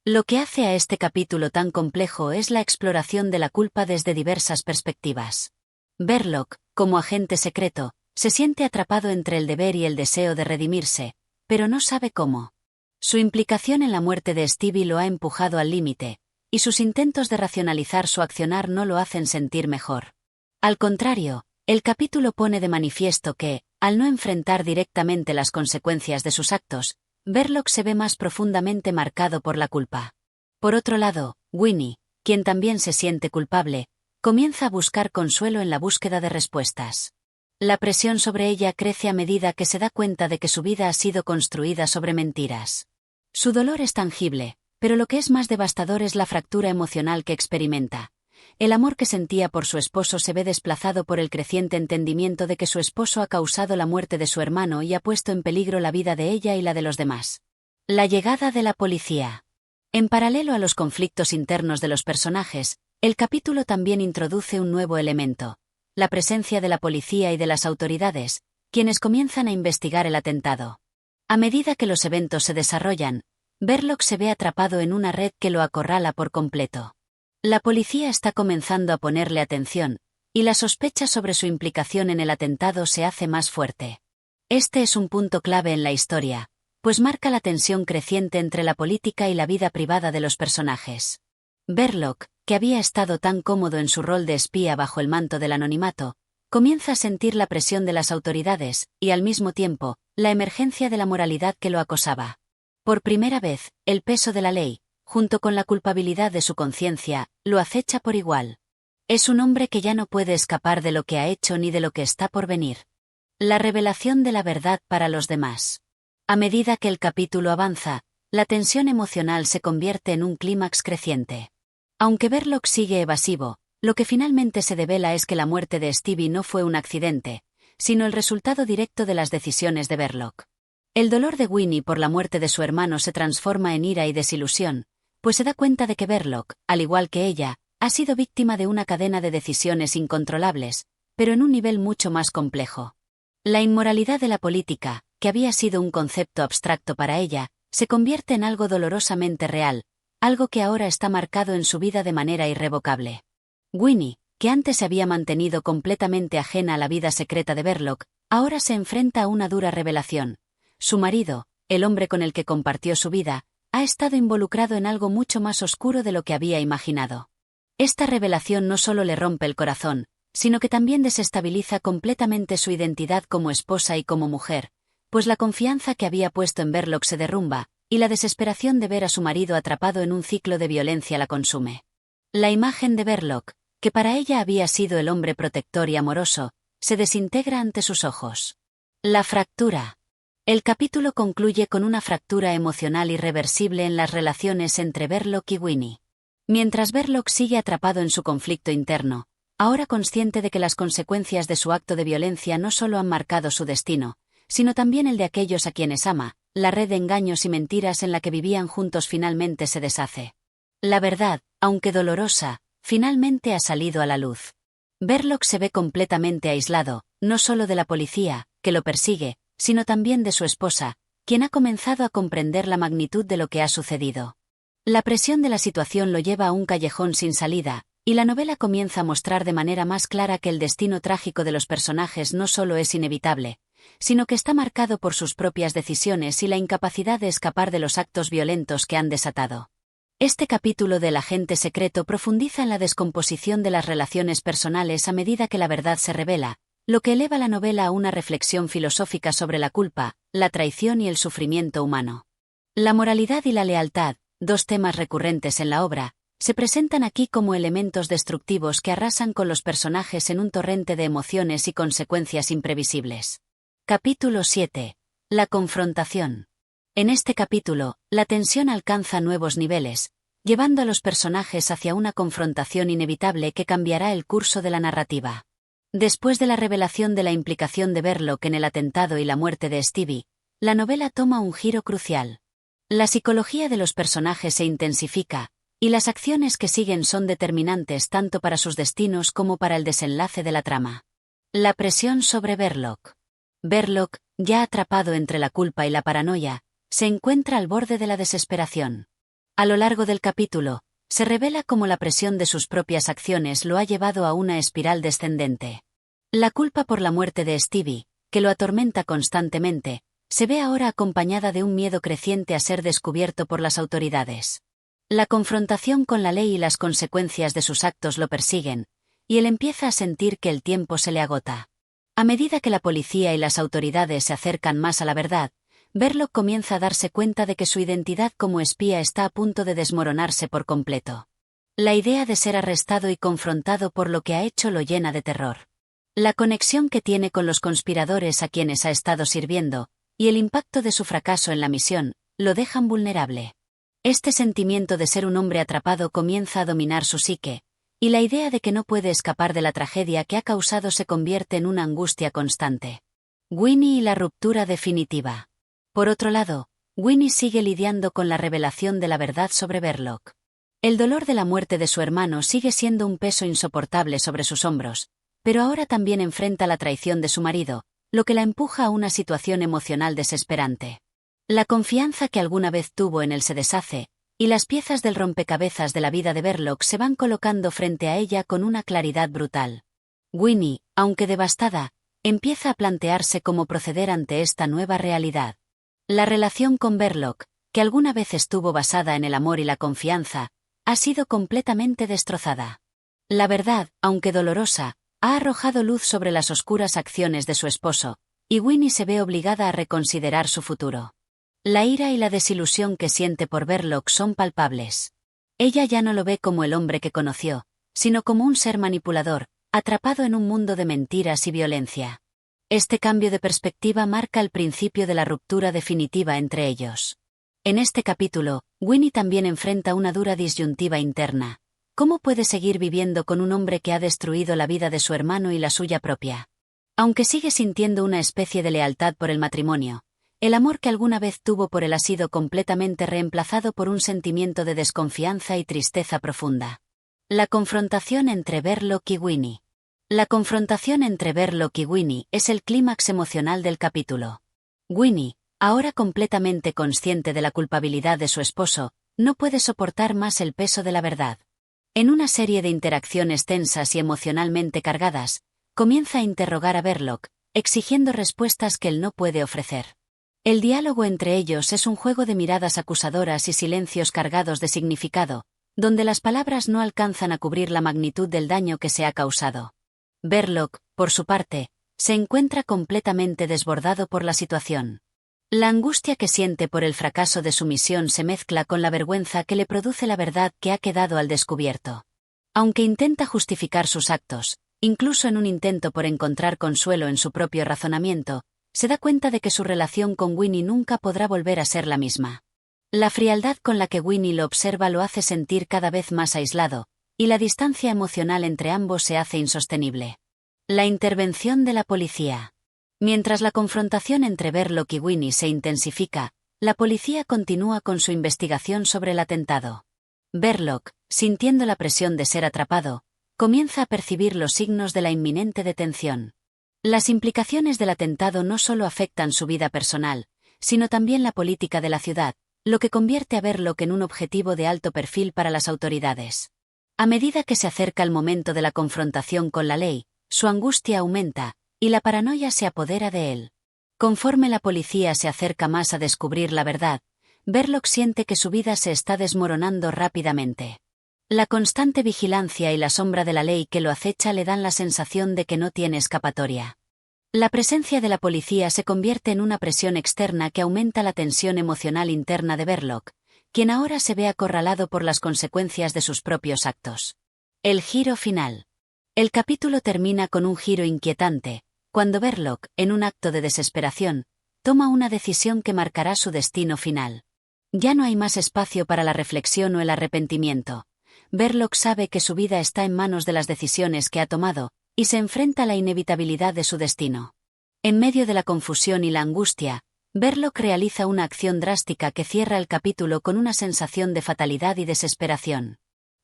Lo que hace a este capítulo tan complejo es la exploración de la culpa desde diversas perspectivas. Verloc, como agente secreto, se siente atrapado entre el deber y el deseo de redimirse, pero no sabe cómo. Su implicación en la muerte de Stevie lo ha empujado al límite, y sus intentos de racionalizar su accionar no lo hacen sentir mejor. Al contrario, el capítulo pone de manifiesto que, al no enfrentar directamente las consecuencias de sus actos, Verloc se ve más profundamente marcado por la culpa. Por otro lado, Winnie, quien también se siente culpable, comienza a buscar consuelo en la búsqueda de respuestas. La presión sobre ella crece a medida que se da cuenta de que su vida ha sido construida sobre mentiras. Su dolor es tangible, pero lo que es más devastador es la fractura emocional que experimenta. El amor que sentía por su esposo se ve desplazado por el creciente entendimiento de que su esposo ha causado la muerte de su hermano y ha puesto en peligro la vida de ella y la de los demás. La llegada de la policía. En paralelo a los conflictos internos de los personajes, el capítulo también introduce un nuevo elemento: la presencia de la policía y de las autoridades, quienes comienzan a investigar el atentado. A medida que los eventos se desarrollan, Verloc se ve atrapado en una red que lo acorrala por completo. La policía está comenzando a ponerle atención, y la sospecha sobre su implicación en el atentado se hace más fuerte. Este es un punto clave en la historia, pues marca la tensión creciente entre la política y la vida privada de los personajes. Verloc, que había estado tan cómodo en su rol de espía bajo el manto del anonimato, comienza a sentir la presión de las autoridades, y al mismo tiempo, la emergencia de la moralidad que lo acosaba. Por primera vez, el peso de la ley, junto con la culpabilidad de su conciencia, lo acecha por igual. Es un hombre que ya no puede escapar de lo que ha hecho ni de lo que está por venir. La revelación de la verdad para los demás. A medida que el capítulo avanza, la tensión emocional se convierte en un clímax creciente. Aunque Verloc sigue evasivo, lo que finalmente se devela es que la muerte de Stevie no fue un accidente, sino el resultado directo de las decisiones de Verloc. El dolor de Winnie por la muerte de su hermano se transforma en ira y desilusión, pues se da cuenta de que Verloc, al igual que ella, ha sido víctima de una cadena de decisiones incontrolables, pero en un nivel mucho más complejo. La inmoralidad de la política, que había sido un concepto abstracto para ella, se convierte en algo dolorosamente real, algo que ahora está marcado en su vida de manera irrevocable. Winnie, que antes se había mantenido completamente ajena a la vida secreta de Verloc, ahora se enfrenta a una dura revelación. Su marido, el hombre con el que compartió su vida, ha estado involucrado en algo mucho más oscuro de lo que había imaginado. Esta revelación no solo le rompe el corazón, sino que también desestabiliza completamente su identidad como esposa y como mujer, pues la confianza que había puesto en Verloc se derrumba, y la desesperación de ver a su marido atrapado en un ciclo de violencia la consume. La imagen de Verloc, que para ella había sido el hombre protector y amoroso, se desintegra ante sus ojos. La fractura. El capítulo concluye con una fractura emocional irreversible en las relaciones entre Verloc y Winnie. Mientras Verloc sigue atrapado en su conflicto interno, ahora consciente de que las consecuencias de su acto de violencia no solo han marcado su destino, sino también el de aquellos a quienes ama. La red de engaños y mentiras en la que vivían juntos finalmente se deshace. La verdad, aunque dolorosa, finalmente ha salido a la luz. Verloc se ve completamente aislado, no solo de la policía, que lo persigue, sino también de su esposa, quien ha comenzado a comprender la magnitud de lo que ha sucedido. La presión de la situación lo lleva a un callejón sin salida, y la novela comienza a mostrar de manera más clara que el destino trágico de los personajes no solo es inevitable, sino que está marcado por sus propias decisiones y la incapacidad de escapar de los actos violentos que han desatado. Este capítulo del agente secreto profundiza en la descomposición de las relaciones personales a medida que la verdad se revela, lo que eleva la novela a una reflexión filosófica sobre la culpa, la traición y el sufrimiento humano. La moralidad y la lealtad, dos temas recurrentes en la obra, se presentan aquí como elementos destructivos que arrasan con los personajes en un torrente de emociones y consecuencias imprevisibles. Capítulo 7. La confrontación. En este capítulo, la tensión alcanza nuevos niveles, llevando a los personajes hacia una confrontación inevitable que cambiará el curso de la narrativa. Después de la revelación de la implicación de Verloc en el atentado y la muerte de Stevie, la novela toma un giro crucial. La psicología de los personajes se intensifica, y las acciones que siguen son determinantes tanto para sus destinos como para el desenlace de la trama. La presión sobre Verloc. Verloc, ya atrapado entre la culpa y la paranoia, se encuentra al borde de la desesperación. A lo largo del capítulo, se revela cómo la presión de sus propias acciones lo ha llevado a una espiral descendente. La culpa por la muerte de Stevie, que lo atormenta constantemente, se ve ahora acompañada de un miedo creciente a ser descubierto por las autoridades. La confrontación con la ley y las consecuencias de sus actos lo persiguen, y él empieza a sentir que el tiempo se le agota. A medida que la policía y las autoridades se acercan más a la verdad, Verloc comienza a darse cuenta de que su identidad como espía está a punto de desmoronarse por completo. La idea de ser arrestado y confrontado por lo que ha hecho lo llena de terror. La conexión que tiene con los conspiradores a quienes ha estado sirviendo, y el impacto de su fracaso en la misión, lo dejan vulnerable. Este sentimiento de ser un hombre atrapado comienza a dominar su psique, y la idea de que no puede escapar de la tragedia que ha causado se convierte en una angustia constante. Winnie y la ruptura definitiva. Por otro lado, Winnie sigue lidiando con la revelación de la verdad sobre Verloc. El dolor de la muerte de su hermano sigue siendo un peso insoportable sobre sus hombros, pero ahora también enfrenta la traición de su marido, lo que la empuja a una situación emocional desesperante. La confianza que alguna vez tuvo en él se deshace, y las piezas del rompecabezas de la vida de Verloc se van colocando frente a ella con una claridad brutal. Winnie, aunque devastada, empieza a plantearse cómo proceder ante esta nueva realidad. La relación con Verloc, que alguna vez estuvo basada en el amor y la confianza, ha sido completamente destrozada. La verdad, aunque dolorosa, ha arrojado luz sobre las oscuras acciones de su esposo, y Winnie se ve obligada a reconsiderar su futuro. La ira y la desilusión que siente por Verloc son palpables. Ella ya no lo ve como el hombre que conoció, sino como un ser manipulador, atrapado en un mundo de mentiras y violencia. Este cambio de perspectiva marca el principio de la ruptura definitiva entre ellos. En este capítulo, Winnie también enfrenta una dura disyuntiva interna. ¿Cómo puede seguir viviendo con un hombre que ha destruido la vida de su hermano y la suya propia? Aunque sigue sintiendo una especie de lealtad por el matrimonio, el amor que alguna vez tuvo por él ha sido completamente reemplazado por un sentimiento de desconfianza y tristeza profunda. La confrontación entre Verloc y Winnie. La confrontación entre Verloc y Winnie es el clímax emocional del capítulo. Winnie, ahora completamente consciente de la culpabilidad de su esposo, no puede soportar más el peso de la verdad. En una serie de interacciones tensas y emocionalmente cargadas, comienza a interrogar a Verloc, exigiendo respuestas que él no puede ofrecer. El diálogo entre ellos es un juego de miradas acusadoras y silencios cargados de significado, donde las palabras no alcanzan a cubrir la magnitud del daño que se ha causado. Verloc, por su parte, se encuentra completamente desbordado por la situación. La angustia que siente por el fracaso de su misión se mezcla con la vergüenza que le produce la verdad que ha quedado al descubierto. Aunque intenta justificar sus actos, incluso en un intento por encontrar consuelo en su propio razonamiento, se da cuenta de que su relación con Winnie nunca podrá volver a ser la misma. La frialdad con la que Winnie lo observa lo hace sentir cada vez más aislado, y la distancia emocional entre ambos se hace insostenible. La intervención de la policía. Mientras la confrontación entre Verloc y Winnie se intensifica, la policía continúa con su investigación sobre el atentado. Verloc, sintiendo la presión de ser atrapado, comienza a percibir los signos de la inminente detención. Las implicaciones del atentado no solo afectan su vida personal, sino también la política de la ciudad, lo que convierte a Verloc en un objetivo de alto perfil para las autoridades. A medida que se acerca el momento de la confrontación con la ley, su angustia aumenta, y la paranoia se apodera de él. Conforme la policía se acerca más a descubrir la verdad, Verloc siente que su vida se está desmoronando rápidamente. La constante vigilancia y la sombra de la ley que lo acecha le dan la sensación de que no tiene escapatoria. La presencia de la policía se convierte en una presión externa que aumenta la tensión emocional interna de Verloc, quien ahora se ve acorralado por las consecuencias de sus propios actos. El giro final. El capítulo termina con un giro inquietante, cuando Verloc, en un acto de desesperación, toma una decisión que marcará su destino final. Ya no hay más espacio para la reflexión o el arrepentimiento. Verloc sabe que su vida está en manos de las decisiones que ha tomado, y se enfrenta a la inevitabilidad de su destino. En medio de la confusión y la angustia, Verloc realiza una acción drástica que cierra el capítulo con una sensación de fatalidad y desesperación.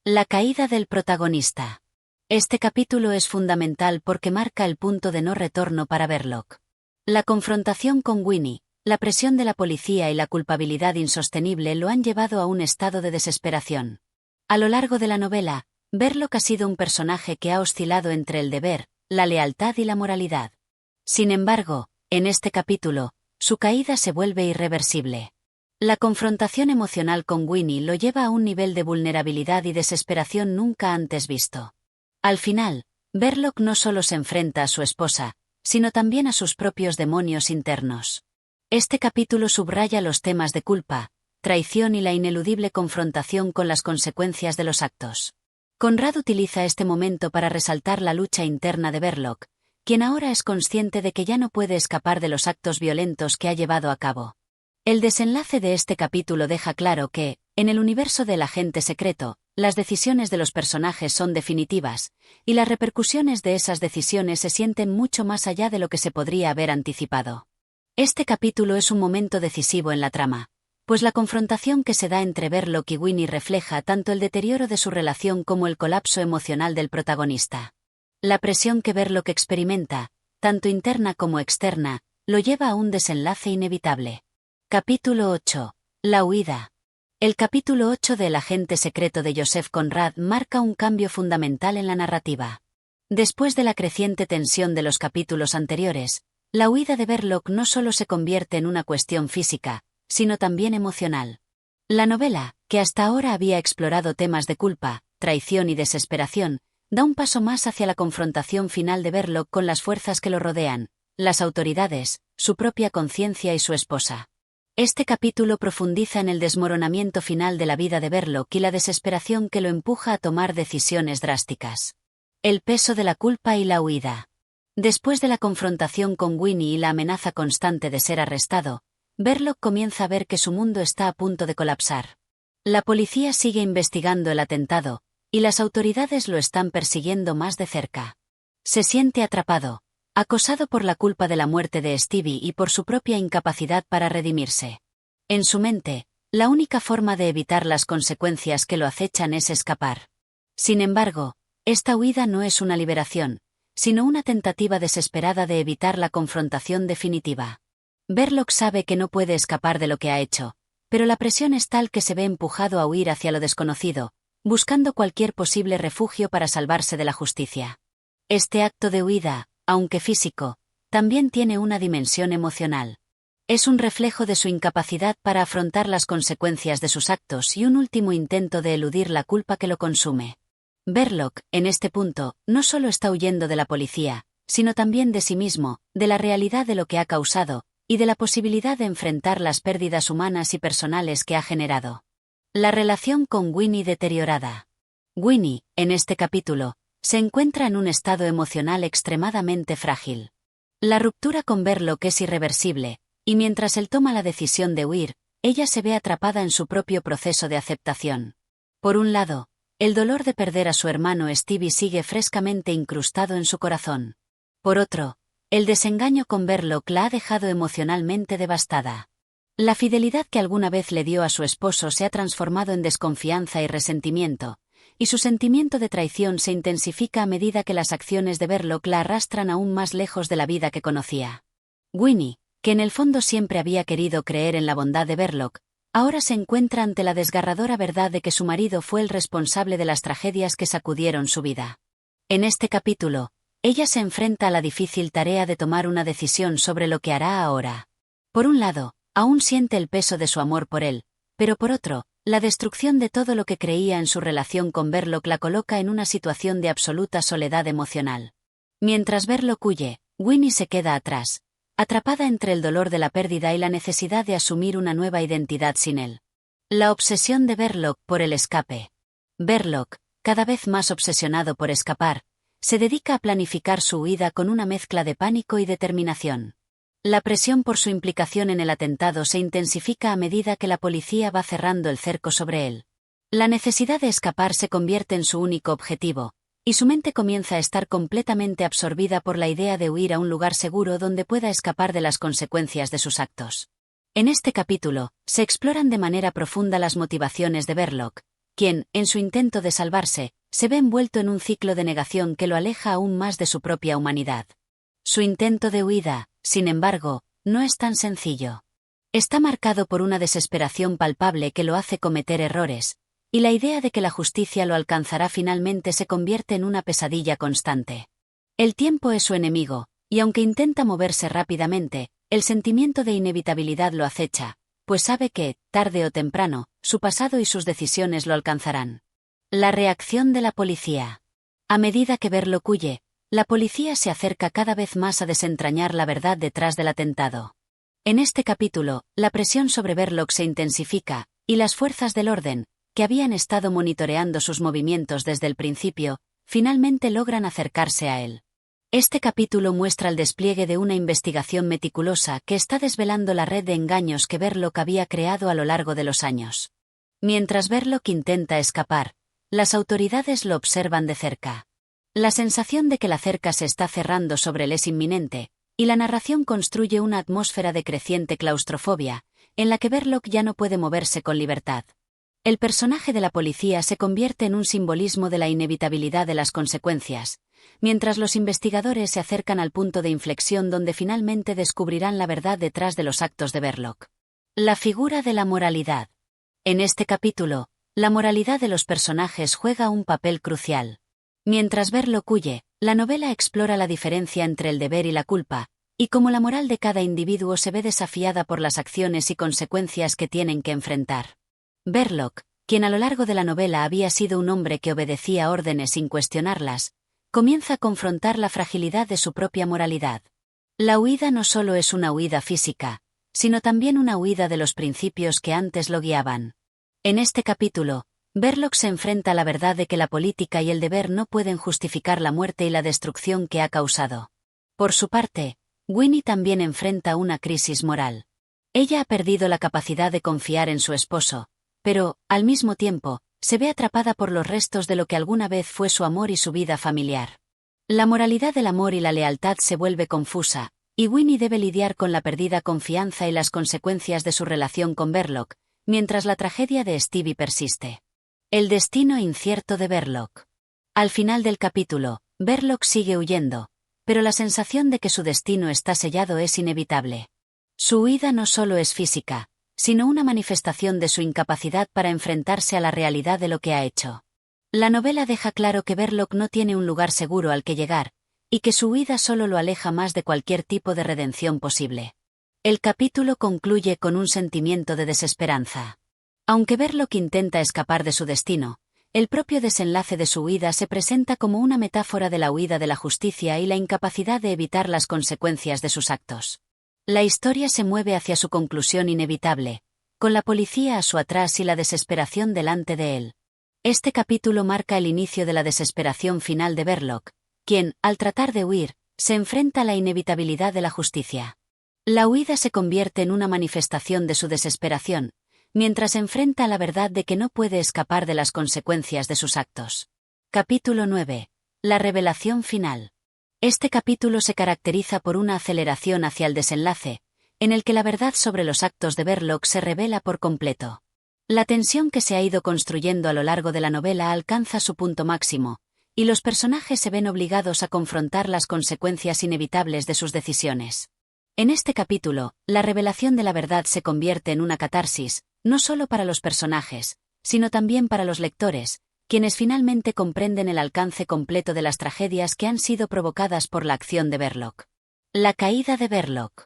La caída del protagonista. Este capítulo es fundamental porque marca el punto de no retorno para Verloc. La confrontación con Winnie, la presión de la policía y la culpabilidad insostenible lo han llevado a un estado de desesperación. A lo largo de la novela, Verloc ha sido un personaje que ha oscilado entre el deber, la lealtad y la moralidad. Sin embargo, en este capítulo, su caída se vuelve irreversible. La confrontación emocional con Winnie lo lleva a un nivel de vulnerabilidad y desesperación nunca antes visto. Al final, Verloc no solo se enfrenta a su esposa, sino también a sus propios demonios internos. Este capítulo subraya los temas de culpa, traición y la ineludible confrontación con las consecuencias de los actos. Conrad utiliza este momento para resaltar la lucha interna de Verloc, quien ahora es consciente de que ya no puede escapar de los actos violentos que ha llevado a cabo. El desenlace de este capítulo deja claro que, en el universo del agente secreto, las decisiones de los personajes son definitivas, y las repercusiones de esas decisiones se sienten mucho más allá de lo que se podría haber anticipado. Este capítulo es un momento decisivo en la trama, pues la confrontación que se da entre Verloc y Winnie refleja tanto el deterioro de su relación como el colapso emocional del protagonista. La presión que Verloc experimenta, tanto interna como externa, lo lleva a un desenlace inevitable. Capítulo 8. La huida. El capítulo 8 de El agente secreto de Joseph Conrad marca un cambio fundamental en la narrativa. Después de la creciente tensión de los capítulos anteriores, la huida de Verloc no solo se convierte en una cuestión física, sino también emocional. La novela, que hasta ahora había explorado temas de culpa, traición y desesperación, da un paso más hacia la confrontación final de Verloc con las fuerzas que lo rodean, las autoridades, su propia conciencia y su esposa. Este capítulo profundiza en el desmoronamiento final de la vida de Verloc y la desesperación que lo empuja a tomar decisiones drásticas. El peso de la culpa y la huida. Después de la confrontación con Winnie y la amenaza constante de ser arrestado, Verloc comienza a ver que su mundo está a punto de colapsar. La policía sigue investigando el atentado, y las autoridades lo están persiguiendo más de cerca. Se siente atrapado, acosado por la culpa de la muerte de Stevie y por su propia incapacidad para redimirse. En su mente, la única forma de evitar las consecuencias que lo acechan es escapar. Sin embargo, esta huida no es una liberación, sino una tentativa desesperada de evitar la confrontación definitiva. Verloc sabe que no puede escapar de lo que ha hecho, pero la presión es tal que se ve empujado a huir hacia lo desconocido, buscando cualquier posible refugio para salvarse de la justicia. Este acto de huida, aunque físico, también tiene una dimensión emocional. Es un reflejo de su incapacidad para afrontar las consecuencias de sus actos y un último intento de eludir la culpa que lo consume. Verloc, en este punto, no solo está huyendo de la policía, sino también de sí mismo, de la realidad de lo que ha causado, y de la posibilidad de enfrentar las pérdidas humanas y personales que ha generado. La relación con Winnie deteriorada. Winnie, en este capítulo, se encuentra en un estado emocional extremadamente frágil. La ruptura con Verloc es irreversible, y mientras él toma la decisión de huir, ella se ve atrapada en su propio proceso de aceptación. Por un lado, el dolor de perder a su hermano Stevie sigue frescamente incrustado en su corazón. Por otro, El desengaño con Verloc la ha dejado emocionalmente devastada. La fidelidad que alguna vez le dio a su esposo se ha transformado en desconfianza y resentimiento, y su sentimiento de traición se intensifica a medida que las acciones de Verloc la arrastran aún más lejos de la vida que conocía. Winnie, que en el fondo siempre había querido creer en la bondad de Verloc, ahora se encuentra ante la desgarradora verdad de que su marido fue el responsable de las tragedias que sacudieron su vida. En este capítulo, ella se enfrenta a la difícil tarea de tomar una decisión sobre lo que hará ahora. Por un lado, aún siente el peso de su amor por él, pero por otro, la destrucción de todo lo que creía en su relación con Verloc la coloca en una situación de absoluta soledad emocional. Mientras Verloc huye, Winnie se queda atrás, atrapada entre el dolor de la pérdida y la necesidad de asumir una nueva identidad sin él. La obsesión de Verloc por el escape. Verloc, cada vez más obsesionado por escapar, se dedica a planificar su huida con una mezcla de pánico y determinación. La presión por su implicación en el atentado se intensifica a medida que la policía va cerrando el cerco sobre él. La necesidad de escapar se convierte en su único objetivo, y su mente comienza a estar completamente absorbida por la idea de huir a un lugar seguro donde pueda escapar de las consecuencias de sus actos. En este capítulo, se exploran de manera profunda las motivaciones de Verloc, quien, en su intento de salvarse, se ve envuelto en un ciclo de negación que lo aleja aún más de su propia humanidad. Su intento de huida, sin embargo, no es tan sencillo. Está marcado por una desesperación palpable que lo hace cometer errores, y la idea de que la justicia lo alcanzará finalmente se convierte en una pesadilla constante. El tiempo es su enemigo, y aunque intenta moverse rápidamente, el sentimiento de inevitabilidad lo acecha, pues sabe que, tarde o temprano, su pasado y sus decisiones lo alcanzarán. La reacción de la policía. A medida que Verloc huye, la policía se acerca cada vez más a desentrañar la verdad detrás del atentado. En este capítulo, la presión sobre Verloc se intensifica, y las fuerzas del orden, que habían estado monitoreando sus movimientos desde el principio, finalmente logran acercarse a él. Este capítulo muestra el despliegue de una investigación meticulosa que está desvelando la red de engaños que Verloc había creado a lo largo de los años. Mientras Verloc intenta escapar, las autoridades lo observan de cerca. La sensación de que la cerca se está cerrando sobre él es inminente, y la narración construye una atmósfera de creciente claustrofobia, en la que Verloc ya no puede moverse con libertad. El personaje de la policía se convierte en un simbolismo de la inevitabilidad de las consecuencias, mientras los investigadores se acercan al punto de inflexión donde finalmente descubrirán la verdad detrás de los actos de Verloc. La figura de la moralidad. En este capítulo, la moralidad de los personajes juega un papel crucial. Mientras Verloc huye, la novela explora la diferencia entre el deber y la culpa, y cómo la moral de cada individuo se ve desafiada por las acciones y consecuencias que tienen que enfrentar. Verloc, quien a lo largo de la novela había sido un hombre que obedecía órdenes sin cuestionarlas, comienza a confrontar la fragilidad de su propia moralidad. La huida no solo es una huida física, sino también una huida de los principios que antes lo guiaban. En este capítulo, Verloc se enfrenta a la verdad de que la política y el deber no pueden justificar la muerte y la destrucción que ha causado. Por su parte, Winnie también enfrenta una crisis moral. Ella ha perdido la capacidad de confiar en su esposo, pero, al mismo tiempo, se ve atrapada por los restos de lo que alguna vez fue su amor y su vida familiar. La moralidad del amor y la lealtad se vuelve confusa, y Winnie debe lidiar con la perdida confianza y las consecuencias de su relación con Verloc, mientras la tragedia de Stevie persiste. El destino incierto de Verloc. Al final del capítulo, Verloc sigue huyendo, pero la sensación de que su destino está sellado es inevitable. Su huida no solo es física, sino una manifestación de su incapacidad para enfrentarse a la realidad de lo que ha hecho. La novela deja claro que Verloc no tiene un lugar seguro al que llegar, y que su huida solo lo aleja más de cualquier tipo de redención posible. El capítulo concluye con un sentimiento de desesperanza. Aunque Verloc intenta escapar de su destino, el propio desenlace de su huida se presenta como una metáfora de la huida de la justicia y la incapacidad de evitar las consecuencias de sus actos. La historia se mueve hacia su conclusión inevitable, con la policía a su atrás y la desesperación delante de él. Este capítulo marca el inicio de la desesperación final de Verloc, quien, al tratar de huir, se enfrenta a la inevitabilidad de la justicia. La huida se convierte en una manifestación de su desesperación, mientras enfrenta a la verdad de que no puede escapar de las consecuencias de sus actos. Capítulo 9. La revelación final. Este capítulo se caracteriza por una aceleración hacia el desenlace, en el que la verdad sobre los actos de Verloc se revela por completo. La tensión que se ha ido construyendo a lo largo de la novela alcanza su punto máximo, y los personajes se ven obligados a confrontar las consecuencias inevitables de sus decisiones. En este capítulo, la revelación de la verdad se convierte en una catarsis, no solo para los personajes, sino también para los lectores, quienes finalmente comprenden el alcance completo de las tragedias que han sido provocadas por la acción de Verloc. La caída de Verloc.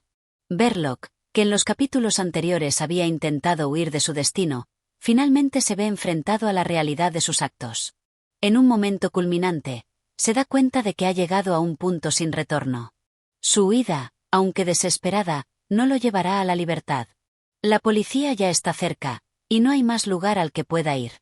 Verloc, que en los capítulos anteriores había intentado huir de su destino, finalmente se ve enfrentado a la realidad de sus actos. En un momento culminante, se da cuenta de que ha llegado a un punto sin retorno. Su huida, aunque desesperada, no lo llevará a la libertad. La policía ya está cerca, y no hay más lugar al que pueda ir.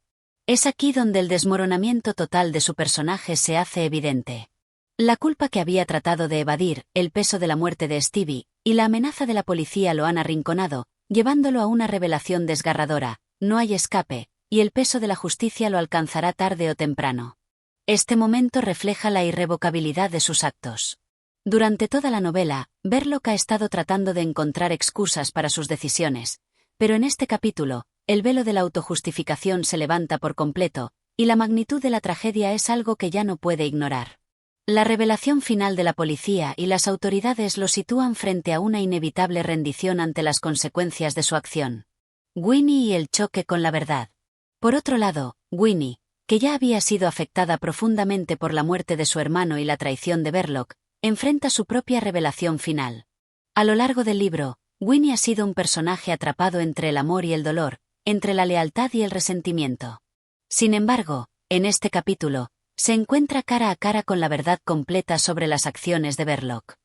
Es aquí donde el desmoronamiento total de su personaje se hace evidente. La culpa que había tratado de evadir, el peso de la muerte de Stevie, y la amenaza de la policía lo han arrinconado, llevándolo a una revelación desgarradora: no hay escape, y el peso de la justicia lo alcanzará tarde o temprano. Este momento refleja la irrevocabilidad de sus actos. Durante toda la novela, Verloc ha estado tratando de encontrar excusas para sus decisiones, pero en este capítulo, el velo de la autojustificación se levanta por completo, y la magnitud de la tragedia es algo que ya no puede ignorar. La revelación final de la policía y las autoridades lo sitúan frente a una inevitable rendición ante las consecuencias de su acción. Winnie y el choque con la verdad. Por otro lado, Winnie, que ya había sido afectada profundamente por la muerte de su hermano y la traición de Verloc, enfrenta su propia revelación final. A lo largo del libro, Winnie ha sido un personaje atrapado entre el amor y el dolor, entre la lealtad y el resentimiento. Sin embargo, en este capítulo, se encuentra cara a cara con la verdad completa sobre las acciones de Verloc.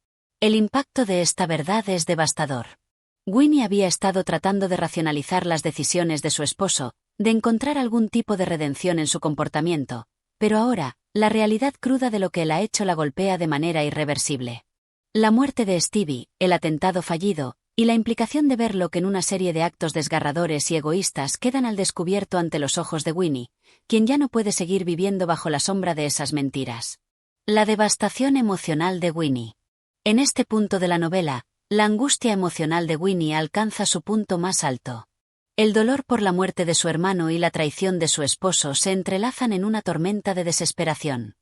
El impacto de esta verdad es devastador. Winnie había estado tratando de racionalizar las decisiones de su esposo, de encontrar algún tipo de redención en su comportamiento, pero ahora, la realidad cruda de lo que él ha hecho la golpea de manera irreversible. La muerte de Stevie, el atentado fallido, y la implicación de Verloc en una serie de actos desgarradores y egoístas quedan al descubierto ante los ojos de Winnie, quien ya no puede seguir viviendo bajo la sombra de esas mentiras. La devastación emocional de Winnie. En este punto de la novela, la angustia emocional de Winnie alcanza su punto más alto. El dolor por la muerte de su hermano y la traición de su esposo se entrelazan en una tormenta de desesperación.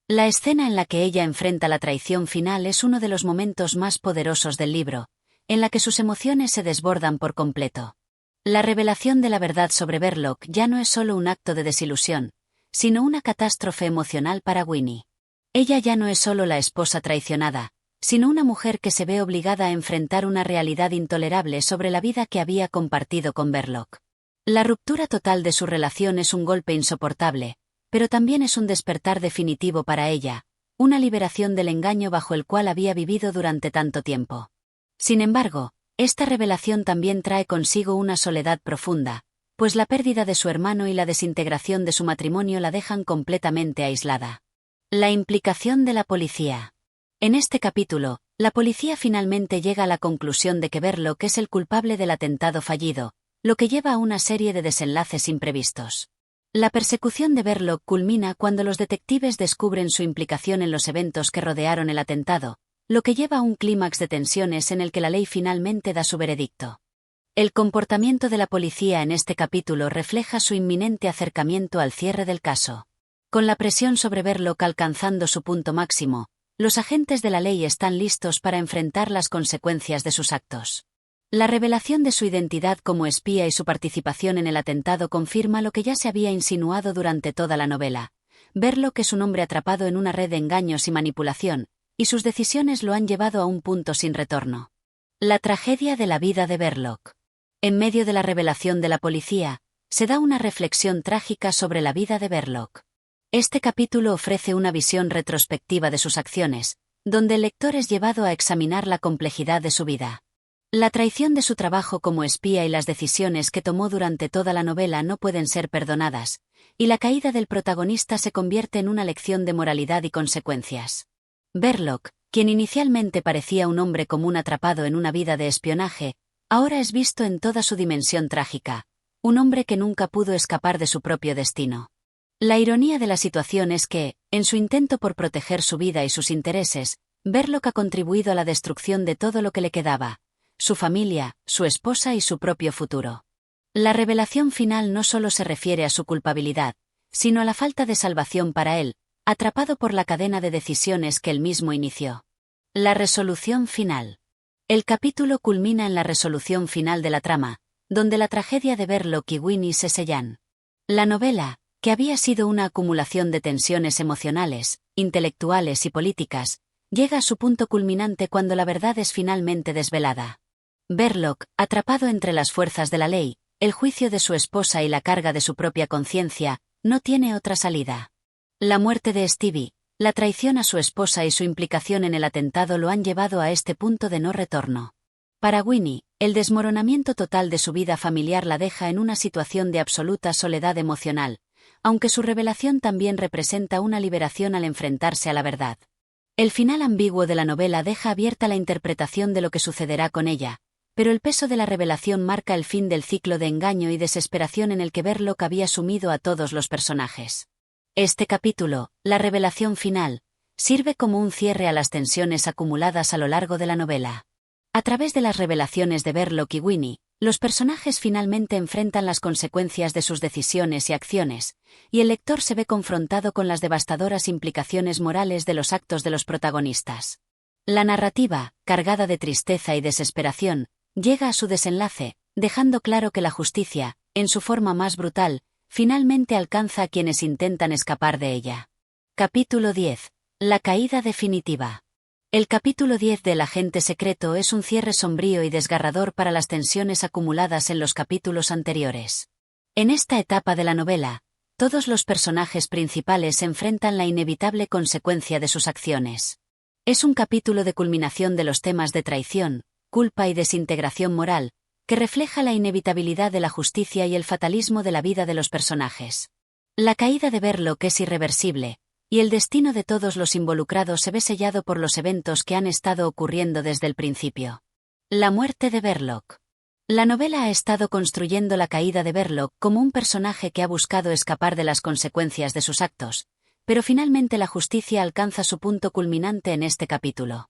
La escena en la que ella enfrenta la traición final es uno de los momentos más poderosos del libro, en la que sus emociones se desbordan por completo. La revelación de la verdad sobre Verloc ya no es solo un acto de desilusión, sino una catástrofe emocional para Winnie. Ella ya no es solo la esposa traicionada, sino una mujer que se ve obligada a enfrentar una realidad intolerable sobre la vida que había compartido con Verloc. La ruptura total de su relación es un golpe insoportable, pero también es un despertar definitivo para ella, una liberación del engaño bajo el cual había vivido durante tanto tiempo. Sin embargo, esta revelación también trae consigo una soledad profunda, pues la pérdida de su hermano y la desintegración de su matrimonio la dejan completamente aislada. La implicación de la policía. En este capítulo, la policía finalmente llega a la conclusión de que Verloc es el culpable del atentado fallido, lo que lleva a una serie de desenlaces imprevistos. La persecución de Verloc culmina cuando los detectives descubren su implicación en los eventos que rodearon el atentado, lo que lleva a un clímax de tensiones en el que la ley finalmente da su veredicto. El comportamiento de la policía en este capítulo refleja su inminente acercamiento al cierre del caso. Con la presión sobre Verloc alcanzando su punto máximo, los agentes de la ley están listos para enfrentar las consecuencias de sus actos. La revelación de su identidad como espía y su participación en el atentado confirma lo que ya se había insinuado durante toda la novela. Verloc es un hombre atrapado en una red de engaños y manipulación, y sus decisiones lo han llevado a un punto sin retorno. La tragedia de la vida de Verloc. En medio de la revelación de la policía, se da una reflexión trágica sobre la vida de Verloc. Este capítulo ofrece una visión retrospectiva de sus acciones, donde el lector es llevado a examinar la complejidad de su vida. La traición de su trabajo como espía y las decisiones que tomó durante toda la novela no pueden ser perdonadas, y la caída del protagonista se convierte en una lección de moralidad y consecuencias. Verloc, quien inicialmente parecía un hombre común atrapado en una vida de espionaje, ahora es visto en toda su dimensión trágica, un hombre que nunca pudo escapar de su propio destino. La ironía de la situación es que, en su intento por proteger su vida y sus intereses, Verloc ha contribuido a la destrucción de todo lo que le quedaba: su familia, su esposa y su propio futuro. La revelación final no solo se refiere a su culpabilidad, sino a la falta de salvación para él, atrapado por la cadena de decisiones que él mismo inició. La resolución final. El capítulo culmina en la resolución final de la trama, donde la tragedia de Verloc y Winnie se sellan. La novela, que había sido una acumulación de tensiones emocionales, intelectuales y políticas, llega a su punto culminante cuando la verdad es finalmente desvelada. Verloc, atrapado entre las fuerzas de la ley, el juicio de su esposa y la carga de su propia conciencia, no tiene otra salida. La muerte de Stevie, la traición a su esposa y su implicación en el atentado lo han llevado a este punto de no retorno. Para Winnie, el desmoronamiento total de su vida familiar la deja en una situación de absoluta soledad emocional, aunque su revelación también representa una liberación al enfrentarse a la verdad. El final ambiguo de la novela deja abierta la interpretación de lo que sucederá con ella, pero el peso de la revelación marca el fin del ciclo de engaño y desesperación en el que Verloc había sumido a todos los personajes. Este capítulo, la revelación final, sirve como un cierre a las tensiones acumuladas a lo largo de la novela. A través de las revelaciones de Verloc y Winnie, los personajes finalmente enfrentan las consecuencias de sus decisiones y acciones, y el lector se ve confrontado con las devastadoras implicaciones morales de los actos de los protagonistas. La narrativa, cargada de tristeza y desesperación, llega a su desenlace, dejando claro que la justicia, en su forma más brutal, finalmente alcanza a quienes intentan escapar de ella. Capítulo 10. La caída definitiva. El capítulo 10 del Agente Secreto es un cierre sombrío y desgarrador para las tensiones acumuladas en los capítulos anteriores. En esta etapa de la novela, todos los personajes principales enfrentan la inevitable consecuencia de sus acciones. Es un capítulo de culminación de los temas de traición, culpa y desintegración moral, que refleja la inevitabilidad de la justicia y el fatalismo de la vida de los personajes. La caída de Verloc es irreversible, y el destino de todos los involucrados se ve sellado por los eventos que han estado ocurriendo desde el principio. La muerte de Verloc. La novela ha estado construyendo la caída de Verloc como un personaje que ha buscado escapar de las consecuencias de sus actos, pero finalmente la justicia alcanza su punto culminante en este capítulo.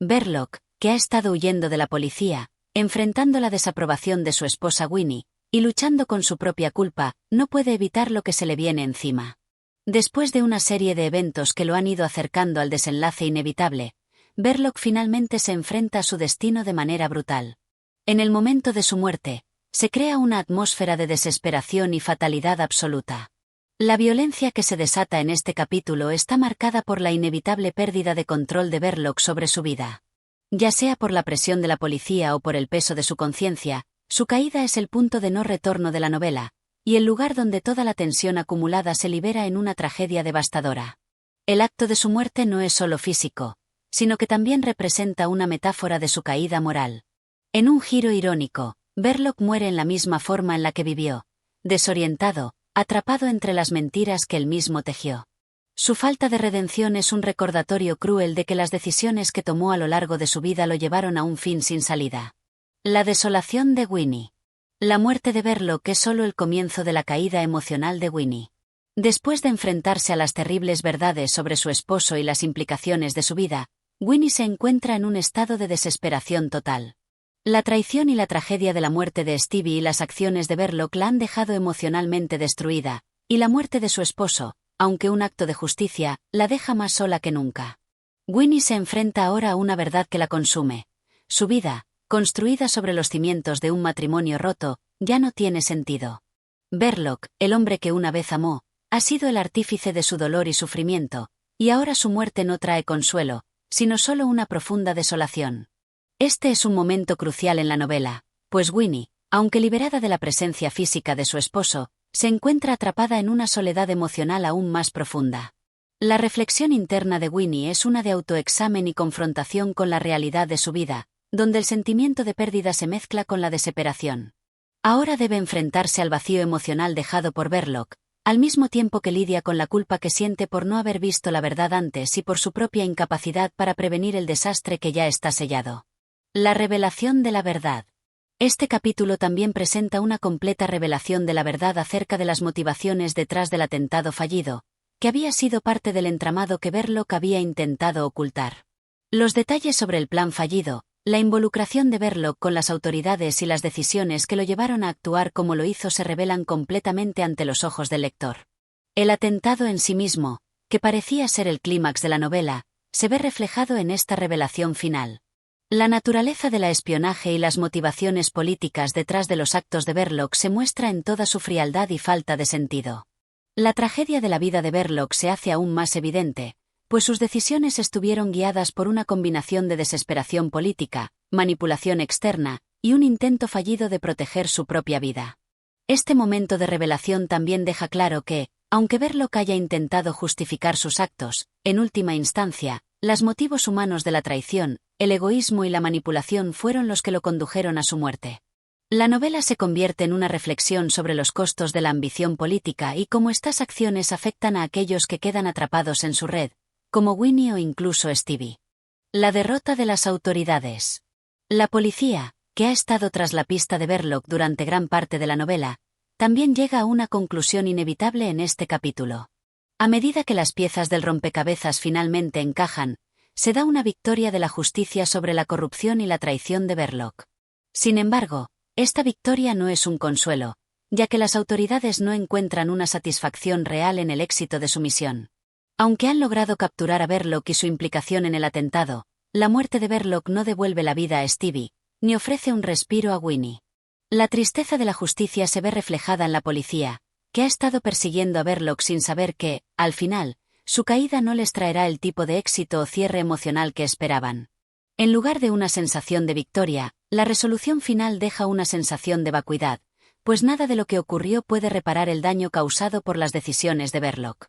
Verloc, que ha estado huyendo de la policía, enfrentando la desaprobación de su esposa Winnie, y luchando con su propia culpa, no puede evitar lo que se le viene encima. Después de una serie de eventos que lo han ido acercando al desenlace inevitable, Verloc finalmente se enfrenta a su destino de manera brutal. En el momento de su muerte, se crea una atmósfera de desesperación y fatalidad absoluta. La violencia que se desata en este capítulo está marcada por la inevitable pérdida de control de Verloc sobre su vida. Ya sea por la presión de la policía o por el peso de su conciencia, su caída es el punto de no retorno de la novela, y el lugar donde toda la tensión acumulada se libera en una tragedia devastadora. El acto de su muerte no es solo físico, sino que también representa una metáfora de su caída moral. En un giro irónico, Verloc muere en la misma forma en la que vivió, desorientado, atrapado entre las mentiras que él mismo tejió. Su falta de redención es un recordatorio cruel de que las decisiones que tomó a lo largo de su vida lo llevaron a un fin sin salida. La desolación de Winnie. La muerte de Verloc es solo el comienzo de la caída emocional de Winnie. Después de enfrentarse a las terribles verdades sobre su esposo y las implicaciones de su vida, Winnie se encuentra en un estado de desesperación total. La traición y la tragedia de la muerte de Stevie y las acciones de Verloc la han dejado emocionalmente destruida, y la muerte de su esposo, aunque un acto de justicia, la deja más sola que nunca. Winnie se enfrenta ahora a una verdad que la consume. Su vida, construida sobre los cimientos de un matrimonio roto, ya no tiene sentido. Verloc, el hombre que una vez amó, ha sido el artífice de su dolor y sufrimiento, y ahora su muerte no trae consuelo, sino solo una profunda desolación. Este es un momento crucial en la novela, pues Winnie, aunque liberada de la presencia física de su esposo, se encuentra atrapada en una soledad emocional aún más profunda. La reflexión interna de Winnie es una de autoexamen y confrontación con la realidad de su vida, donde el sentimiento de pérdida se mezcla con la desesperación. Ahora debe enfrentarse al vacío emocional dejado por Verloc, al mismo tiempo que lidia con la culpa que siente por no haber visto la verdad antes y por su propia incapacidad para prevenir el desastre que ya está sellado. La revelación de la verdad. Este capítulo también presenta una completa revelación de la verdad acerca de las motivaciones detrás del atentado fallido, que había sido parte del entramado que Verloc había intentado ocultar. Los detalles sobre el plan fallido, la involucración de Verloc con las autoridades y las decisiones que lo llevaron a actuar como lo hizo se revelan completamente ante los ojos del lector. El atentado en sí mismo, que parecía ser el clímax de la novela, se ve reflejado en esta revelación final. La naturaleza del espionaje y las motivaciones políticas detrás de los actos de Verloc se muestra en toda su frialdad y falta de sentido. La tragedia de la vida de Verloc se hace aún más evidente, pues sus decisiones estuvieron guiadas por una combinación de desesperación política, manipulación externa, y un intento fallido de proteger su propia vida. Este momento de revelación también deja claro que, aunque Verloc haya intentado justificar sus actos, en última instancia, los motivos humanos de la traición, el egoísmo y la manipulación fueron los que lo condujeron a su muerte. La novela se convierte en una reflexión sobre los costos de la ambición política y cómo estas acciones afectan a aquellos que quedan atrapados en su red, como Winnie o incluso Stevie. La derrota de las autoridades. La policía, que ha estado tras la pista de Verloc durante gran parte de la novela, también llega a una conclusión inevitable en este capítulo. A medida que las piezas del rompecabezas finalmente encajan, se da una victoria de la justicia sobre la corrupción y la traición de Verloc. Sin embargo, esta victoria no es un consuelo, ya que las autoridades no encuentran una satisfacción real en el éxito de su misión. Aunque han logrado capturar a Verloc y su implicación en el atentado, la muerte de Verloc no devuelve la vida a Stevie, ni ofrece un respiro a Winnie. La tristeza de la justicia se ve reflejada en la policía, que ha estado persiguiendo a Verloc sin saber que, al final, su caída no les traerá el tipo de éxito o cierre emocional que esperaban. En lugar de una sensación de victoria, la resolución final deja una sensación de vacuidad, pues nada de lo que ocurrió puede reparar el daño causado por las decisiones de Verloc.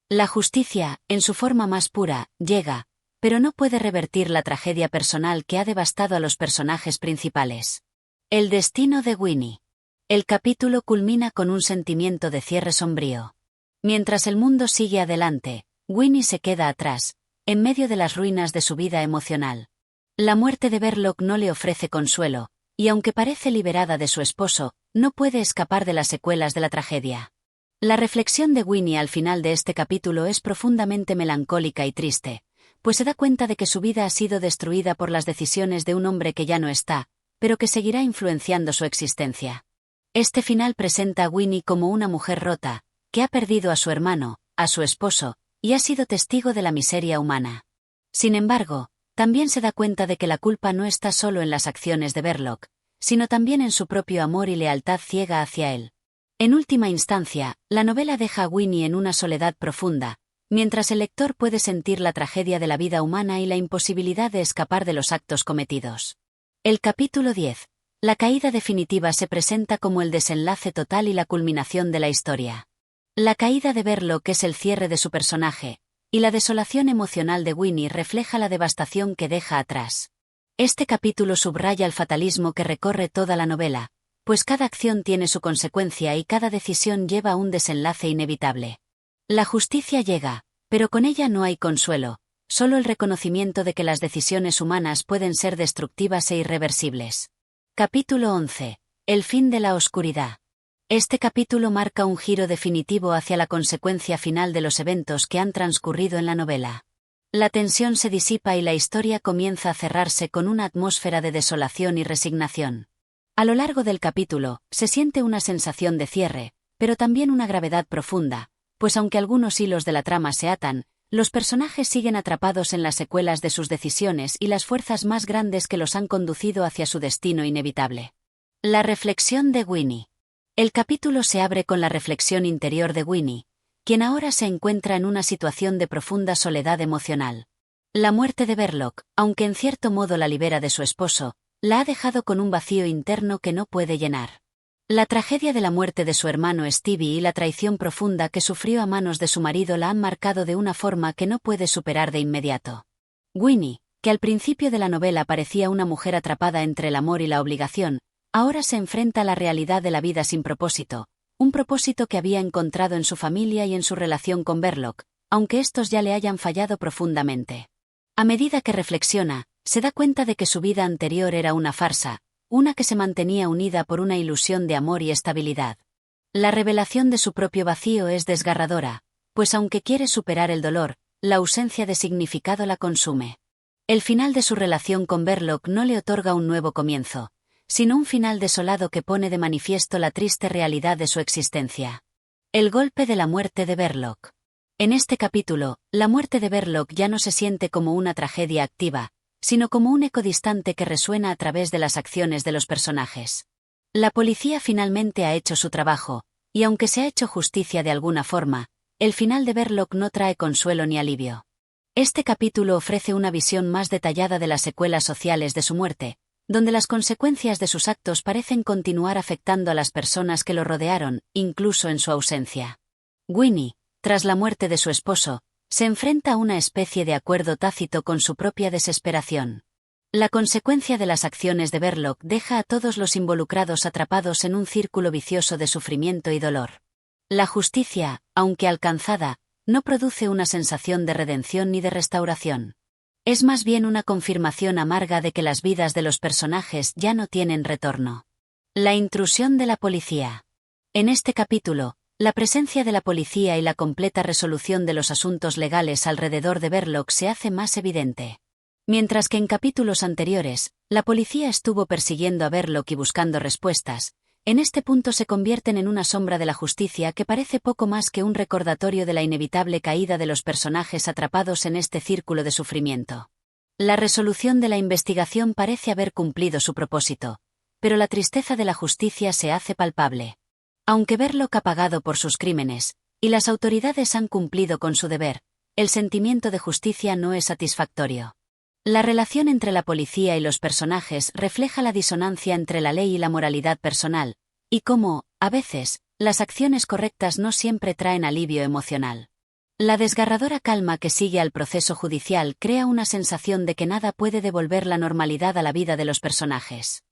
La justicia, en su forma más pura, llega, pero no puede revertir la tragedia personal que ha devastado a los personajes principales. El destino de Winnie. El capítulo culmina con un sentimiento de cierre sombrío. Mientras el mundo sigue adelante, Winnie se queda atrás, en medio de las ruinas de su vida emocional. La muerte de Verloc no le ofrece consuelo, y aunque parece liberada de su esposo, no puede escapar de las secuelas de la tragedia. La reflexión de Winnie al final de este capítulo es profundamente melancólica y triste, pues se da cuenta de que su vida ha sido destruida por las decisiones de un hombre que ya no está, pero que seguirá influenciando su existencia. Este final presenta a Winnie como una mujer rota, que ha perdido a su hermano, a su esposo, y ha sido testigo de la miseria humana. Sin embargo, también se da cuenta de que la culpa no está solo en las acciones de Verloc, sino también en su propio amor y lealtad ciega hacia él. En última instancia, la novela deja a Winnie en una soledad profunda, mientras el lector puede sentir la tragedia de la vida humana y la imposibilidad de escapar de los actos cometidos. El capítulo 10. La caída definitiva se presenta como el desenlace total y la culminación de la historia. La caída de Verloc es el cierre de su personaje, y la desolación emocional de Winnie refleja la devastación que deja atrás. Este capítulo subraya el fatalismo que recorre toda la novela, pues cada acción tiene su consecuencia y cada decisión lleva a un desenlace inevitable. La justicia llega, pero con ella no hay consuelo, solo el reconocimiento de que las decisiones humanas pueden ser destructivas e irreversibles. Capítulo 11. El fin de la oscuridad. Este capítulo marca un giro definitivo hacia la consecuencia final de los eventos que han transcurrido en la novela. La tensión se disipa y la historia comienza a cerrarse con una atmósfera de desolación y resignación. A lo largo del capítulo, se siente una sensación de cierre, pero también una gravedad profunda, pues aunque algunos hilos de la trama se atan, los personajes siguen atrapados en las secuelas de sus decisiones y las fuerzas más grandes que los han conducido hacia su destino inevitable. La reflexión de Winnie. El capítulo se abre con la reflexión interior de Winnie, quien ahora se encuentra en una situación de profunda soledad emocional. La muerte de Verloc, aunque en cierto modo la libera de su esposo, la ha dejado con un vacío interno que no puede llenar. La tragedia de la muerte de su hermano Stevie y la traición profunda que sufrió a manos de su marido la han marcado de una forma que no puede superar de inmediato. Winnie, que al principio de la novela parecía una mujer atrapada entre el amor y la obligación, ahora se enfrenta a la realidad de la vida sin propósito, un propósito que había encontrado en su familia y en su relación con Verloc, aunque estos ya le hayan fallado profundamente. A medida que reflexiona, se da cuenta de que su vida anterior era una farsa, una que se mantenía unida por una ilusión de amor y estabilidad. La revelación de su propio vacío es desgarradora, pues aunque quiere superar el dolor, la ausencia de significado la consume. El final de su relación con Verloc no le otorga un nuevo comienzo, sino un final desolado que pone de manifiesto la triste realidad de su existencia. El golpe de la muerte de Verloc. En este capítulo, la muerte de Verloc ya no se siente como una tragedia activa, sino como un eco distante que resuena a través de las acciones de los personajes. La policía finalmente ha hecho su trabajo, y aunque se ha hecho justicia de alguna forma, el final de Verloc no trae consuelo ni alivio. Este capítulo ofrece una visión más detallada de las secuelas sociales de su muerte, donde las consecuencias de sus actos parecen continuar afectando a las personas que lo rodearon, incluso en su ausencia. Winnie, tras la muerte de su esposo, se enfrenta a una especie de acuerdo tácito con su propia desesperación. La consecuencia de las acciones de Verloc deja a todos los involucrados atrapados en un círculo vicioso de sufrimiento y dolor. La justicia, aunque alcanzada, no produce una sensación de redención ni de restauración. Es más bien una confirmación amarga de que las vidas de los personajes ya no tienen retorno. La intrusión de la policía. En este capítulo, la presencia de la policía y la completa resolución de los asuntos legales alrededor de Verloc se hace más evidente. Mientras que en capítulos anteriores, la policía estuvo persiguiendo a Verloc y buscando respuestas, en este punto se convierten en una sombra de la justicia que parece poco más que un recordatorio de la inevitable caída de los personajes atrapados en este círculo de sufrimiento. La resolución de la investigación parece haber cumplido su propósito, pero la tristeza de la justicia se hace palpable. Aunque Verloc ha pagado por sus crímenes, y las autoridades han cumplido con su deber, el sentimiento de justicia no es satisfactorio. La relación entre la policía y los personajes refleja la disonancia entre la ley y la moralidad personal, y cómo, a veces, las acciones correctas no siempre traen alivio emocional. La desgarradora calma que sigue al proceso judicial crea una sensación de que nada puede devolver la normalidad a la vida de los personajes.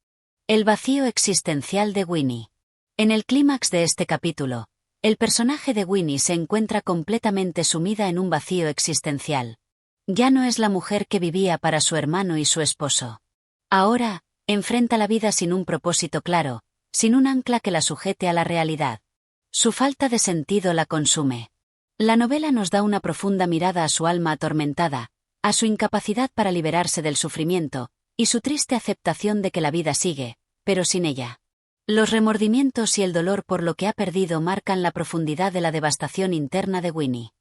El vacío existencial de Winnie. En el clímax de este capítulo, el personaje de Winnie se encuentra completamente sumida en un vacío existencial. Ya no es la mujer que vivía para su hermano y su esposo. Ahora, enfrenta la vida sin un propósito claro, sin un ancla que la sujete a la realidad. Su falta de sentido la consume. La novela nos da una profunda mirada a su alma atormentada, a su incapacidad para liberarse del sufrimiento, y su triste aceptación de que la vida sigue, pero sin ella. Los remordimientos y el dolor por lo que ha perdido marcan la profundidad de la devastación interna de Winnie.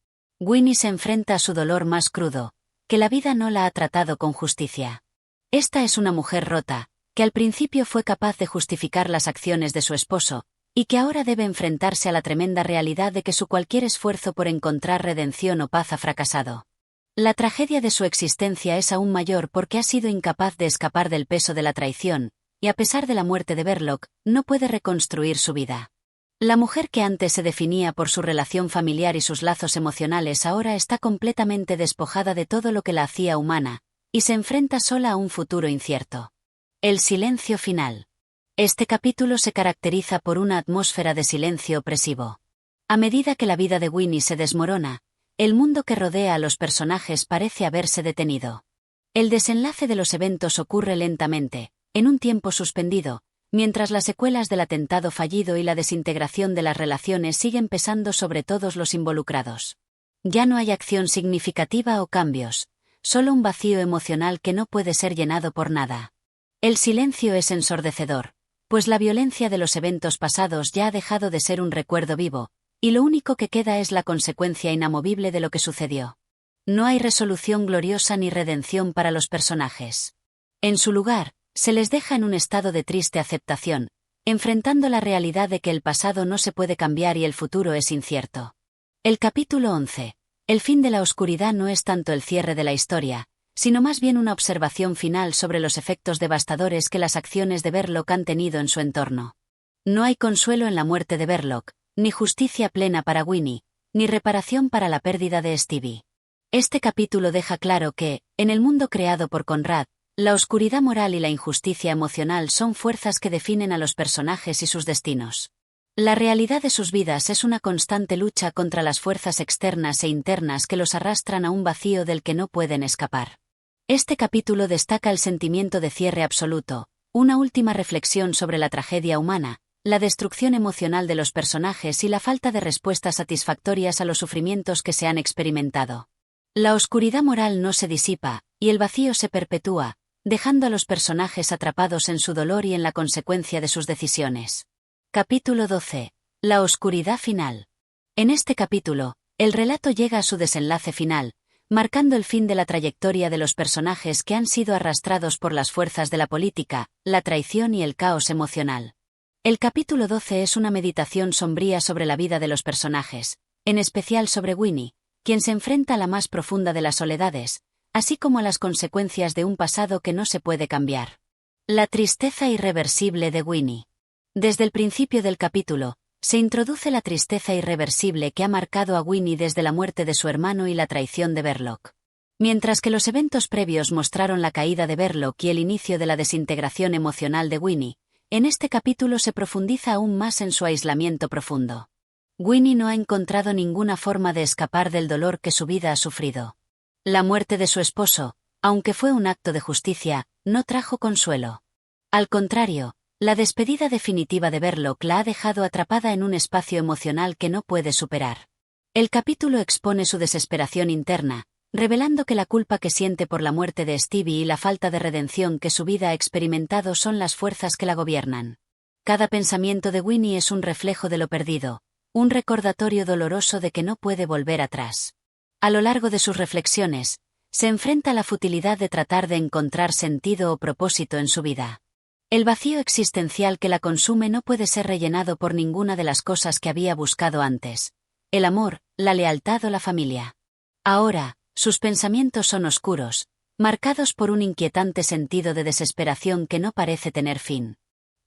Winnie se enfrenta a su dolor más crudo, que la vida no la ha tratado con justicia. Esta es una mujer rota, que al principio fue capaz de justificar las acciones de su esposo, y que ahora debe enfrentarse a la tremenda realidad de que su cualquier esfuerzo por encontrar redención o paz ha fracasado. La tragedia de su existencia es aún mayor porque ha sido incapaz de escapar del peso de la traición, y a pesar de la muerte de Verloc, no puede reconstruir su vida. La mujer que antes se definía por su relación familiar y sus lazos emocionales ahora está completamente despojada de todo lo que la hacía humana, y se enfrenta sola a un futuro incierto. El silencio final. Este capítulo se caracteriza por una atmósfera de silencio opresivo. A medida que la vida de Winnie se desmorona, el mundo que rodea a los personajes parece haberse detenido. El desenlace de los eventos ocurre lentamente, en un tiempo suspendido, mientras las secuelas del atentado fallido y la desintegración de las relaciones siguen pesando sobre todos los involucrados. Ya no hay acción significativa o cambios, solo un vacío emocional que no puede ser llenado por nada. El silencio es ensordecedor, pues la violencia de los eventos pasados ya ha dejado de ser un recuerdo vivo, y lo único que queda es la consecuencia inamovible de lo que sucedió. No hay resolución gloriosa ni redención para los personajes. En su lugar, se les deja en un estado de triste aceptación, enfrentando la realidad de que el pasado no se puede cambiar y el futuro es incierto. El capítulo 11. El fin de la oscuridad no es tanto el cierre de la historia, sino más bien una observación final sobre los efectos devastadores que las acciones de Verloc han tenido en su entorno. No hay consuelo en la muerte de Verloc, ni justicia plena para Winnie, ni reparación para la pérdida de Stevie. Este capítulo deja claro que, en el mundo creado por Conrad, la oscuridad moral y la injusticia emocional son fuerzas que definen a los personajes y sus destinos. La realidad de sus vidas es una constante lucha contra las fuerzas externas e internas que los arrastran a un vacío del que no pueden escapar. Este capítulo destaca el sentimiento de cierre absoluto, una última reflexión sobre la tragedia humana, la destrucción emocional de los personajes y la falta de respuestas satisfactorias a los sufrimientos que se han experimentado. La oscuridad moral no se disipa, y el vacío se perpetúa, dejando a los personajes atrapados en su dolor y en la consecuencia de sus decisiones. Capítulo 12. La oscuridad final. En este capítulo, el relato llega a su desenlace final, marcando el fin de la trayectoria de los personajes que han sido arrastrados por las fuerzas de la política, la traición y el caos emocional. El capítulo 12 es una meditación sombría sobre la vida de los personajes, en especial sobre Winnie, quien se enfrenta a la más profunda de las soledades, así como a las consecuencias de un pasado que no se puede cambiar. La tristeza irreversible de Winnie. Desde el principio del capítulo, se introduce la tristeza irreversible que ha marcado a Winnie desde la muerte de su hermano y la traición de Verloc. Mientras que los eventos previos mostraron la caída de Verloc y el inicio de la desintegración emocional de Winnie, en este capítulo se profundiza aún más en su aislamiento profundo. Winnie no ha encontrado ninguna forma de escapar del dolor que su vida ha sufrido. La muerte de su esposo, aunque fue un acto de justicia, no trajo consuelo. Al contrario, la despedida definitiva de Verloc la ha dejado atrapada en un espacio emocional que no puede superar. El capítulo expone su desesperación interna, revelando que la culpa que siente por la muerte de Stevie y la falta de redención que su vida ha experimentado son las fuerzas que la gobiernan. Cada pensamiento de Winnie es un reflejo de lo perdido, un recordatorio doloroso de que no puede volver atrás. A lo largo de sus reflexiones, se enfrenta a la futilidad de tratar de encontrar sentido o propósito en su vida. El vacío existencial que la consume no puede ser rellenado por ninguna de las cosas que había buscado antes: el amor, la lealtad o la familia. Ahora, sus pensamientos son oscuros, marcados por un inquietante sentido de desesperación que no parece tener fin.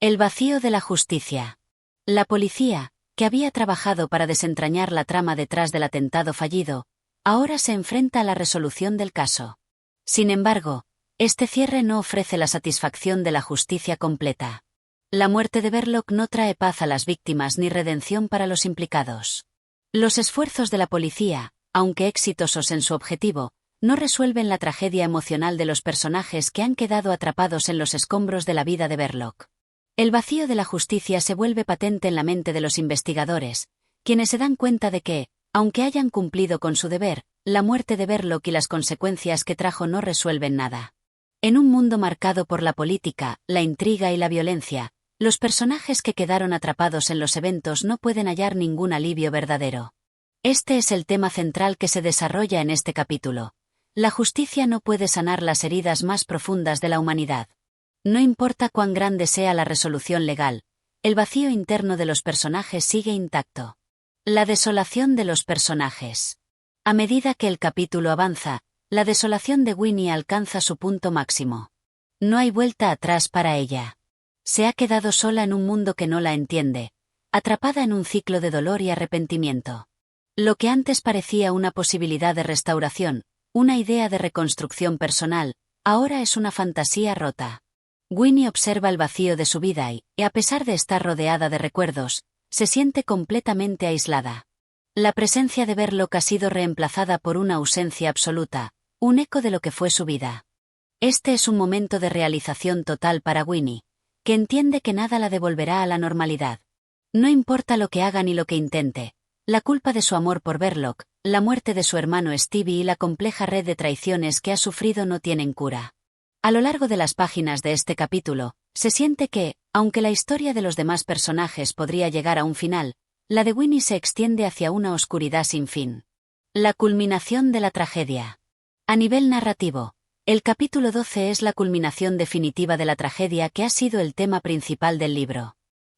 El vacío de la justicia. La policía, que había trabajado para desentrañar la trama detrás del atentado fallido, ahora se enfrenta a la resolución del caso. Sin embargo, este cierre no ofrece la satisfacción de la justicia completa. La muerte de Verloc no trae paz a las víctimas ni redención para los implicados. Los esfuerzos de la policía, aunque exitosos en su objetivo, no resuelven la tragedia emocional de los personajes que han quedado atrapados en los escombros de la vida de Verloc. El vacío de la justicia se vuelve patente en la mente de los investigadores, quienes se dan cuenta de que, aunque hayan cumplido con su deber, la muerte de Verloc y las consecuencias que trajo no resuelven nada. En un mundo marcado por la política, la intriga y la violencia, los personajes que quedaron atrapados en los eventos no pueden hallar ningún alivio verdadero. Este es el tema central que se desarrolla en este capítulo. La justicia no puede sanar las heridas más profundas de la humanidad. No importa cuán grande sea la resolución legal, el vacío interno de los personajes sigue intacto. La desolación de los personajes. A medida que el capítulo avanza, la desolación de Winnie alcanza su punto máximo. No hay vuelta atrás para ella. Se ha quedado sola en un mundo que no la entiende, atrapada en un ciclo de dolor y arrepentimiento. Lo que antes parecía una posibilidad de restauración, una idea de reconstrucción personal, ahora es una fantasía rota. Winnie observa el vacío de su vida y, a pesar de estar rodeada de recuerdos, se siente completamente aislada. La presencia de Verloc ha sido reemplazada por una ausencia absoluta, un eco de lo que fue su vida. Este es un momento de realización total para Winnie, que entiende que nada la devolverá a la normalidad. No importa lo que haga ni lo que intente, la culpa de su amor por Verloc, la muerte de su hermano Stevie y la compleja red de traiciones que ha sufrido no tienen cura. A lo largo de las páginas de este capítulo, se siente que, aunque la historia de los demás personajes podría llegar a un final, la de Winnie se extiende hacia una oscuridad sin fin. La culminación de la tragedia. A nivel narrativo, el capítulo 12 es la culminación definitiva de la tragedia que ha sido el tema principal del libro.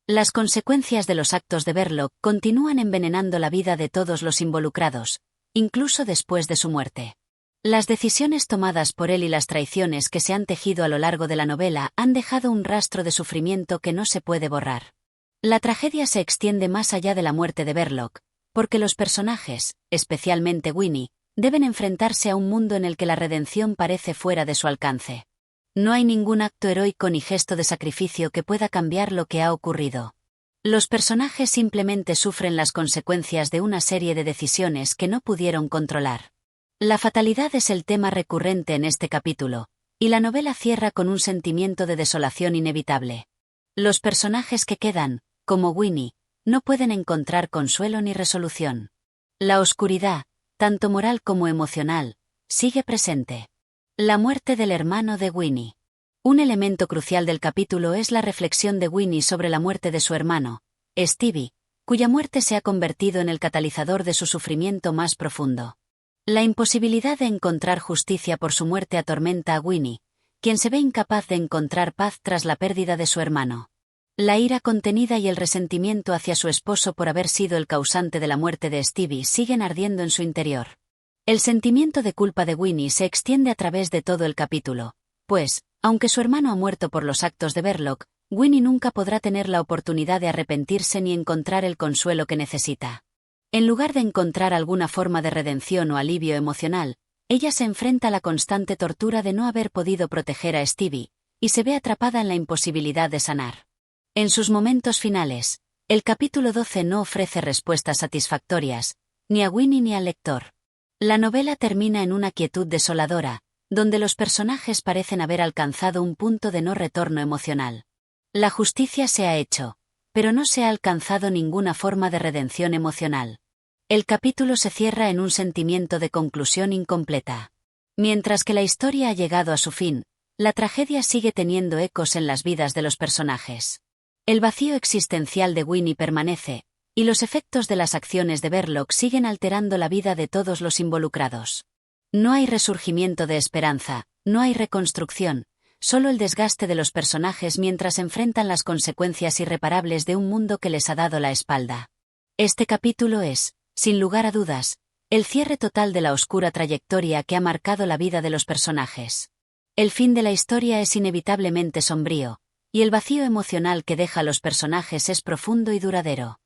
Las consecuencias de los actos de Verloc continúan envenenando la vida de todos los involucrados, incluso después de su muerte. Las decisiones tomadas por él y las traiciones que se han tejido a lo largo de la novela han dejado un rastro de sufrimiento que no se puede borrar. La tragedia se extiende más allá de la muerte de Verloc, porque los personajes, especialmente Winnie, deben enfrentarse a un mundo en el que la redención parece fuera de su alcance. No hay ningún acto heroico ni gesto de sacrificio que pueda cambiar lo que ha ocurrido. Los personajes simplemente sufren las consecuencias de una serie de decisiones que no pudieron controlar. La fatalidad es el tema recurrente en este capítulo, y la novela cierra con un sentimiento de desolación inevitable. Los personajes que quedan, como Winnie, no pueden encontrar consuelo ni resolución. La oscuridad, tanto moral como emocional, sigue presente. La muerte del hermano de Winnie. Un elemento crucial del capítulo es la reflexión de Winnie sobre la muerte de su hermano, Stevie, cuya muerte se ha convertido en el catalizador de su sufrimiento más profundo. La imposibilidad de encontrar justicia por su muerte atormenta a Winnie, quien se ve incapaz de encontrar paz tras la pérdida de su hermano. La ira contenida y el resentimiento hacia su esposo por haber sido el causante de la muerte de Stevie siguen ardiendo en su interior. El sentimiento de culpa de Winnie se extiende a través de todo el capítulo, pues, aunque su hermano ha muerto por los actos de Verloc, Winnie nunca podrá tener la oportunidad de arrepentirse ni encontrar el consuelo que necesita. En lugar de encontrar alguna forma de redención o alivio emocional, ella se enfrenta a la constante tortura de no haber podido proteger a Stevie, y se ve atrapada en la imposibilidad de sanar. En sus momentos finales, el capítulo 12 no ofrece respuestas satisfactorias, ni a Winnie ni al lector. La novela termina en una quietud desoladora, donde los personajes parecen haber alcanzado un punto de no retorno emocional. La justicia se ha hecho, pero no se ha alcanzado ninguna forma de redención emocional. El capítulo se cierra en un sentimiento de conclusión incompleta. Mientras que la historia ha llegado a su fin, la tragedia sigue teniendo ecos en las vidas de los personajes. El vacío existencial de Winnie permanece, y los efectos de las acciones de Verloc siguen alterando la vida de todos los involucrados. No hay resurgimiento de esperanza, no hay reconstrucción, solo el desgaste de los personajes mientras enfrentan las consecuencias irreparables de un mundo que les ha dado la espalda. Este capítulo es, sin lugar a dudas, el cierre total de la oscura trayectoria que ha marcado la vida de los personajes. El fin de la historia es inevitablemente sombrío, y el vacío emocional que deja a los personajes es profundo y duradero.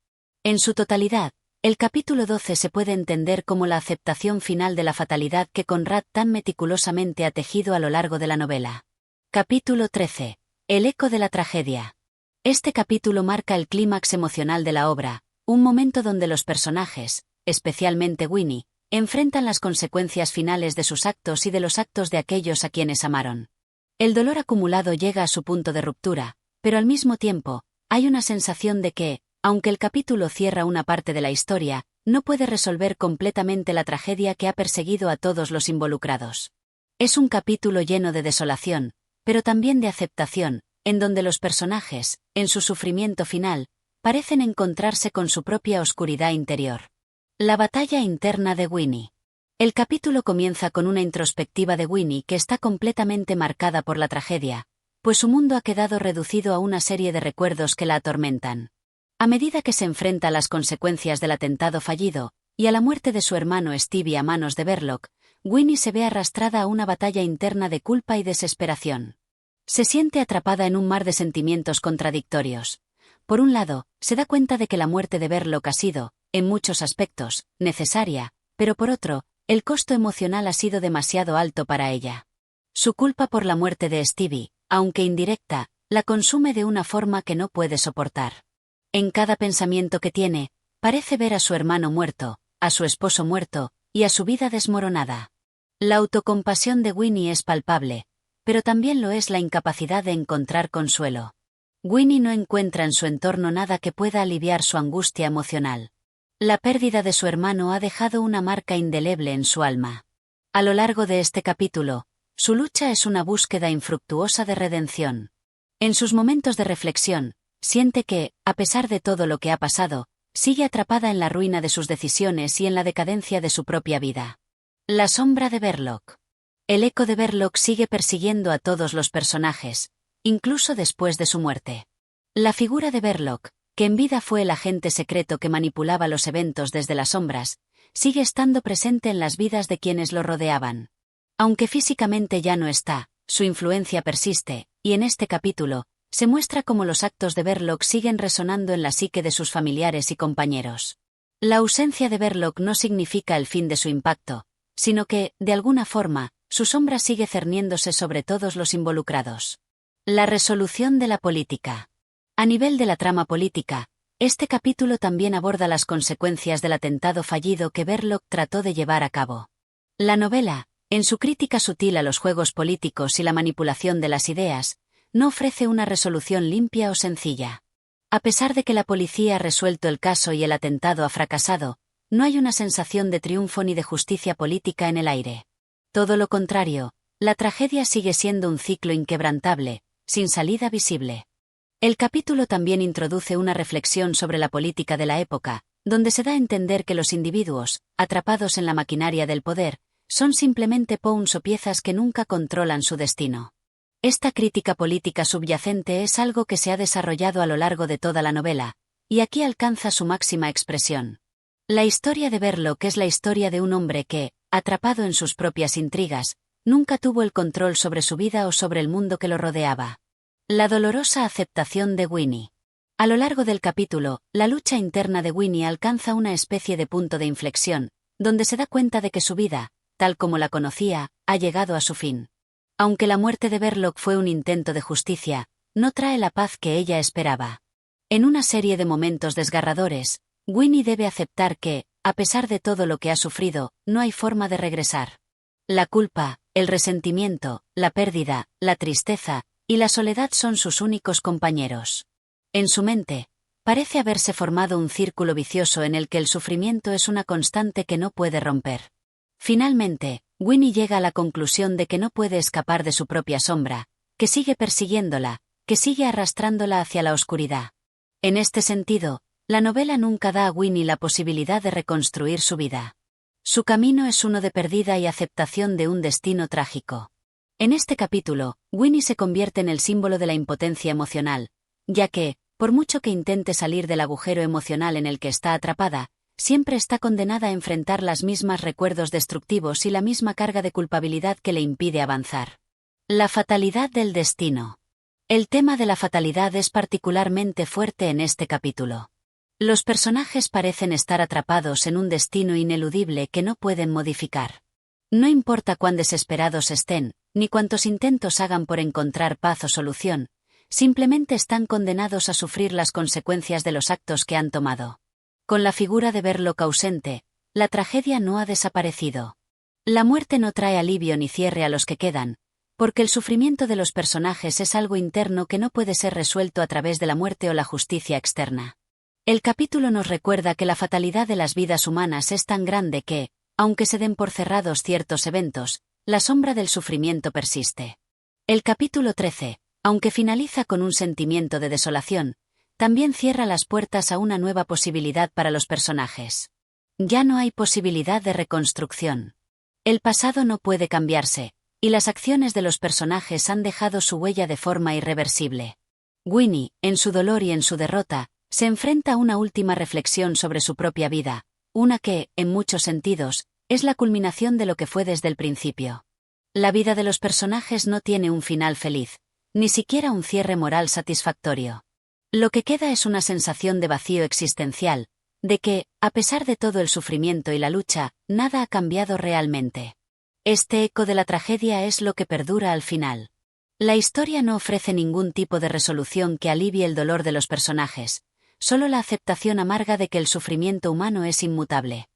En su totalidad, el capítulo 12 se puede entender como la aceptación final de la fatalidad que Conrad tan meticulosamente ha tejido a lo largo de la novela. Capítulo 13. El eco de la tragedia. Este capítulo marca el clímax emocional de la obra, un momento donde los personajes, especialmente Winnie, enfrentan las consecuencias finales de sus actos y de los actos de aquellos a quienes amaron. El dolor acumulado llega a su punto de ruptura, pero al mismo tiempo, hay una sensación de que, aunque el capítulo cierra una parte de la historia, no puede resolver completamente la tragedia que ha perseguido a todos los involucrados. Es un capítulo lleno de desolación, pero también de aceptación, en donde los personajes, en su sufrimiento final, parecen encontrarse con su propia oscuridad interior. La batalla interna de Winnie. El capítulo comienza con una introspectiva de Winnie que está completamente marcada por la tragedia, pues su mundo ha quedado reducido a una serie de recuerdos que la atormentan. A medida que se enfrenta a las consecuencias del atentado fallido, y a la muerte de su hermano Stevie a manos de Verloc, Winnie se ve arrastrada a una batalla interna de culpa y desesperación. Se siente atrapada en un mar de sentimientos contradictorios. Por un lado, se da cuenta de que la muerte de Verloc ha sido, en muchos aspectos, necesaria, pero por otro, el costo emocional ha sido demasiado alto para ella. Su culpa por la muerte de Stevie, aunque indirecta, la consume de una forma que no puede soportar. En cada pensamiento que tiene, parece ver a su hermano muerto, a su esposo muerto, y a su vida desmoronada. La autocompasión de Winnie es palpable, pero también lo es la incapacidad de encontrar consuelo. Winnie no encuentra en su entorno nada que pueda aliviar su angustia emocional. La pérdida de su hermano ha dejado una marca indeleble en su alma. A lo largo de este capítulo, su lucha es una búsqueda infructuosa de redención. En sus momentos de reflexión, siente que, a pesar de todo lo que ha pasado, sigue atrapada en la ruina de sus decisiones y en la decadencia de su propia vida. La sombra de Verloc. El eco de Verloc sigue persiguiendo a todos los personajes, incluso después de su muerte. La figura de Verloc, que en vida fue el agente secreto que manipulaba los eventos desde las sombras, sigue estando presente en las vidas de quienes lo rodeaban. Aunque físicamente ya no está, su influencia persiste, y en este capítulo, se muestra cómo los actos de Verloc siguen resonando en la psique de sus familiares y compañeros. La ausencia de Verloc no significa el fin de su impacto, sino que, de alguna forma, su sombra sigue cerniéndose sobre todos los involucrados. La resolución de la política. A nivel de la trama política, este capítulo también aborda las consecuencias del atentado fallido que Verloc trató de llevar a cabo. La novela, en su crítica sutil a los juegos políticos y la manipulación de las ideas, no ofrece una resolución limpia o sencilla. A pesar de que la policía ha resuelto el caso y el atentado ha fracasado, no hay una sensación de triunfo ni de justicia política en el aire. Todo lo contrario, la tragedia sigue siendo un ciclo inquebrantable, sin salida visible. El capítulo también introduce una reflexión sobre la política de la época, donde se da a entender que los individuos, atrapados en la maquinaria del poder, son simplemente pawns o piezas que nunca controlan su destino. Esta crítica política subyacente es algo que se ha desarrollado a lo largo de toda la novela, y aquí alcanza su máxima expresión. La historia de Verloc es la historia de un hombre que, atrapado en sus propias intrigas, nunca tuvo el control sobre su vida o sobre el mundo que lo rodeaba. La dolorosa aceptación de Winnie. A lo largo del capítulo, la lucha interna de Winnie alcanza una especie de punto de inflexión, donde se da cuenta de que su vida, tal como la conocía, ha llegado a su fin. Aunque la muerte de Verloc fue un intento de justicia, no trae la paz que ella esperaba. En una serie de momentos desgarradores, Winnie debe aceptar que, a pesar de todo lo que ha sufrido, no hay forma de regresar. La culpa, el resentimiento, la pérdida, la tristeza y la soledad son sus únicos compañeros. En su mente, parece haberse formado un círculo vicioso en el que el sufrimiento es una constante que no puede romper. Finalmente, Winnie llega a la conclusión de que no puede escapar de su propia sombra, que sigue persiguiéndola, que sigue arrastrándola hacia la oscuridad. En este sentido, la novela nunca da a Winnie la posibilidad de reconstruir su vida. Su camino es uno de pérdida y aceptación de un destino trágico. En este capítulo, Winnie se convierte en el símbolo de la impotencia emocional, ya que, por mucho que intente salir del agujero emocional en el que está atrapada, siempre está condenada a enfrentar los mismos recuerdos destructivos y la misma carga de culpabilidad que le impide avanzar. La fatalidad del destino. El tema de la fatalidad es particularmente fuerte en este capítulo. Los personajes parecen estar atrapados en un destino ineludible que no pueden modificar. No importa cuán desesperados estén, ni cuántos intentos hagan por encontrar paz o solución, simplemente están condenados a sufrir las consecuencias de los actos que han tomado. Con la figura de Verloc ausente, la tragedia no ha desaparecido. La muerte no trae alivio ni cierre a los que quedan, porque el sufrimiento de los personajes es algo interno que no puede ser resuelto a través de la muerte o la justicia externa. El capítulo nos recuerda que la fatalidad de las vidas humanas es tan grande que, aunque se den por cerrados ciertos eventos, la sombra del sufrimiento persiste. El capítulo 13, aunque finaliza con un sentimiento de desolación, también cierra las puertas a una nueva posibilidad para los personajes. Ya no hay posibilidad de reconstrucción. El pasado no puede cambiarse, y las acciones de los personajes han dejado su huella de forma irreversible. Winnie, en su dolor y en su derrota, se enfrenta a una última reflexión sobre su propia vida, una que, en muchos sentidos, es la culminación de lo que fue desde el principio. La vida de los personajes no tiene un final feliz, ni siquiera un cierre moral satisfactorio. Lo que queda es una sensación de vacío existencial, de que, a pesar de todo el sufrimiento y la lucha, nada ha cambiado realmente. Este eco de la tragedia es lo que perdura al final. La historia no ofrece ningún tipo de resolución que alivie el dolor de los personajes, solo la aceptación amarga de que el sufrimiento humano es inmutable.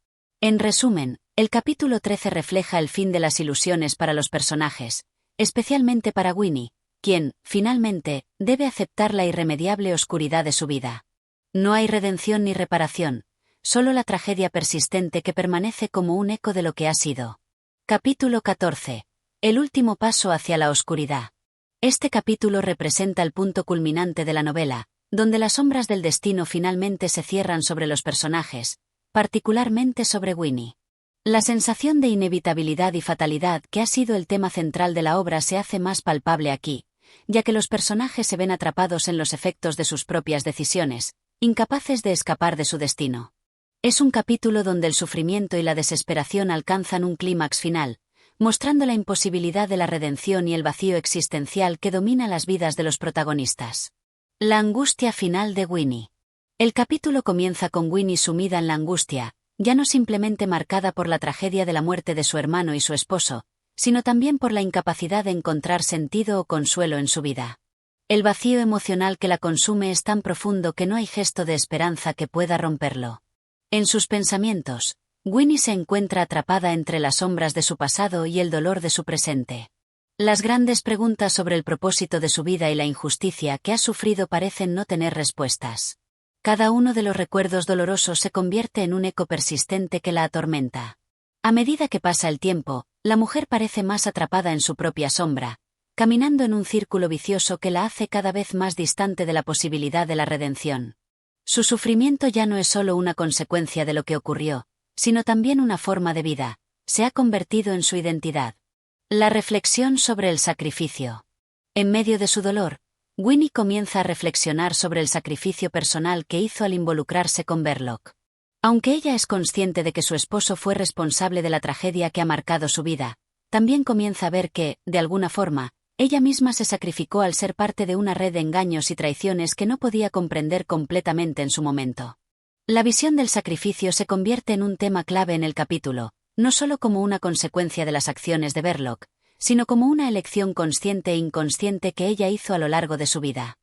En resumen, el capítulo 13 refleja el fin de las ilusiones para los personajes, especialmente para Winnie, quien, finalmente, debe aceptar la irremediable oscuridad de su vida. No hay redención ni reparación, solo la tragedia persistente que permanece como un eco de lo que ha sido. Capítulo 14. El último paso hacia la oscuridad. Este capítulo representa el punto culminante de la novela, donde las sombras del destino finalmente se cierran sobre los personajes, particularmente sobre Winnie. La sensación de inevitabilidad y fatalidad que ha sido el tema central de la obra se hace más palpable aquí, ya que los personajes se ven atrapados en los efectos de sus propias decisiones, incapaces de escapar de su destino. Es un capítulo donde el sufrimiento y la desesperación alcanzan un clímax final, mostrando la imposibilidad de la redención y el vacío existencial que domina las vidas de los protagonistas. La angustia final de Winnie. El capítulo comienza con Winnie sumida en la angustia, ya no simplemente marcada por la tragedia de la muerte de su hermano y su esposo, sino también por la incapacidad de encontrar sentido o consuelo en su vida. El vacío emocional que la consume es tan profundo que no hay gesto de esperanza que pueda romperlo. En sus pensamientos, Winnie se encuentra atrapada entre las sombras de su pasado y el dolor de su presente. Las grandes preguntas sobre el propósito de su vida y la injusticia que ha sufrido parecen no tener respuestas. Cada uno de los recuerdos dolorosos se convierte en un eco persistente que la atormenta. A medida que pasa el tiempo, la mujer parece más atrapada en su propia sombra, caminando en un círculo vicioso que la hace cada vez más distante de la posibilidad de la redención. Su sufrimiento ya no es solo una consecuencia de lo que ocurrió, sino también una forma de vida, se ha convertido en su identidad. La reflexión sobre el sacrificio. En medio de su dolor, Winnie comienza a reflexionar sobre el sacrificio personal que hizo al involucrarse con Verloc. Aunque ella es consciente de que su esposo fue responsable de la tragedia que ha marcado su vida, también comienza a ver que, de alguna forma, ella misma se sacrificó al ser parte de una red de engaños y traiciones que no podía comprender completamente en su momento. La visión del sacrificio se convierte en un tema clave en el capítulo, no solo como una consecuencia de las acciones de Verloc, sino como una elección consciente e inconsciente que ella hizo a lo largo de su vida.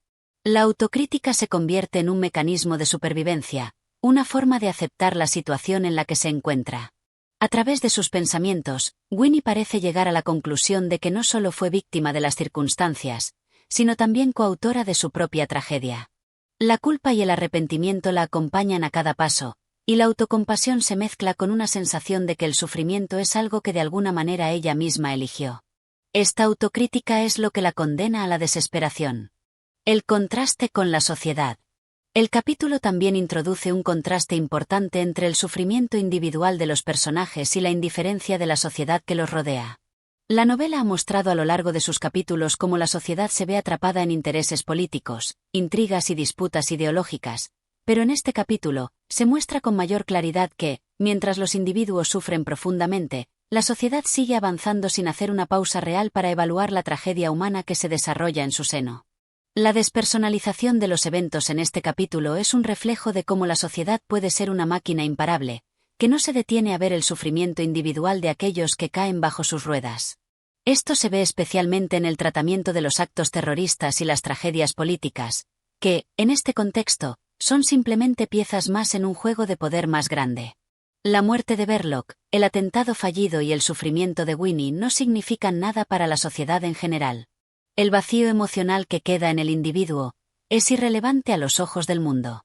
La autocrítica se convierte en un mecanismo de supervivencia, una forma de aceptar la situación en la que se encuentra. A través de sus pensamientos, Winnie parece llegar a la conclusión de que no solo fue víctima de las circunstancias, sino también coautora de su propia tragedia. La culpa y el arrepentimiento la acompañan a cada paso, y la autocompasión se mezcla con una sensación de que el sufrimiento es algo que de alguna manera ella misma eligió. Esta autocrítica es lo que la condena a la desesperación. El contraste con la sociedad. El capítulo también introduce un contraste importante entre el sufrimiento individual de los personajes y la indiferencia de la sociedad que los rodea. La novela ha mostrado a lo largo de sus capítulos cómo la sociedad se ve atrapada en intereses políticos, intrigas y disputas ideológicas, pero en este capítulo, se muestra con mayor claridad que, mientras los individuos sufren profundamente, la sociedad sigue avanzando sin hacer una pausa real para evaluar la tragedia humana que se desarrolla en su seno. La despersonalización de los eventos en este capítulo es un reflejo de cómo la sociedad puede ser una máquina imparable, que no se detiene a ver el sufrimiento individual de aquellos que caen bajo sus ruedas. Esto se ve especialmente en el tratamiento de los actos terroristas y las tragedias políticas, que, en este contexto, son simplemente piezas más en un juego de poder más grande. La muerte de Verloc, el atentado fallido y el sufrimiento de Winnie no significan nada para la sociedad en general. El vacío emocional que queda en el individuo es irrelevante a los ojos del mundo.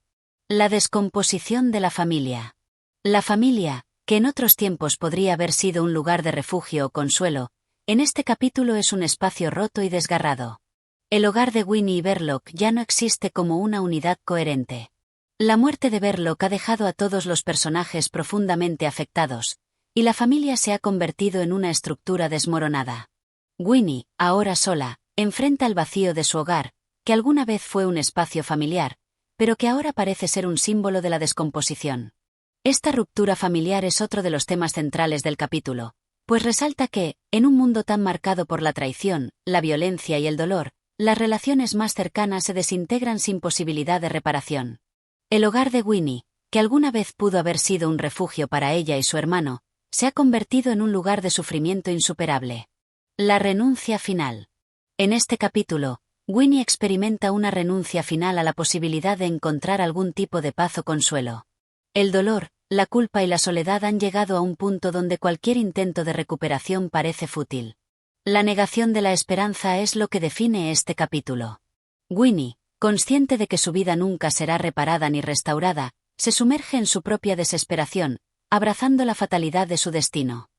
La descomposición de la familia. La familia, que en otros tiempos podría haber sido un lugar de refugio o consuelo, en este capítulo es un espacio roto y desgarrado. El hogar de Winnie y Verloc ya no existe como una unidad coherente. La muerte de Verloc ha dejado a todos los personajes profundamente afectados, y la familia se ha convertido en una estructura desmoronada. Winnie, ahora sola, enfrenta el vacío de su hogar, que alguna vez fue un espacio familiar, pero que ahora parece ser un símbolo de la descomposición. Esta ruptura familiar es otro de los temas centrales del capítulo, pues resalta que, en un mundo tan marcado por la traición, la violencia y el dolor, las relaciones más cercanas se desintegran sin posibilidad de reparación. El hogar de Winnie, que alguna vez pudo haber sido un refugio para ella y su hermano, se ha convertido en un lugar de sufrimiento insuperable. La renuncia final. En este capítulo, Winnie experimenta una renuncia final a la posibilidad de encontrar algún tipo de paz o consuelo. El dolor, la culpa y la soledad han llegado a un punto donde cualquier intento de recuperación parece fútil. La negación de la esperanza es lo que define este capítulo. Winnie, consciente de que su vida nunca será reparada ni restaurada, se sumerge en su propia desesperación, abrazando la fatalidad de su destino.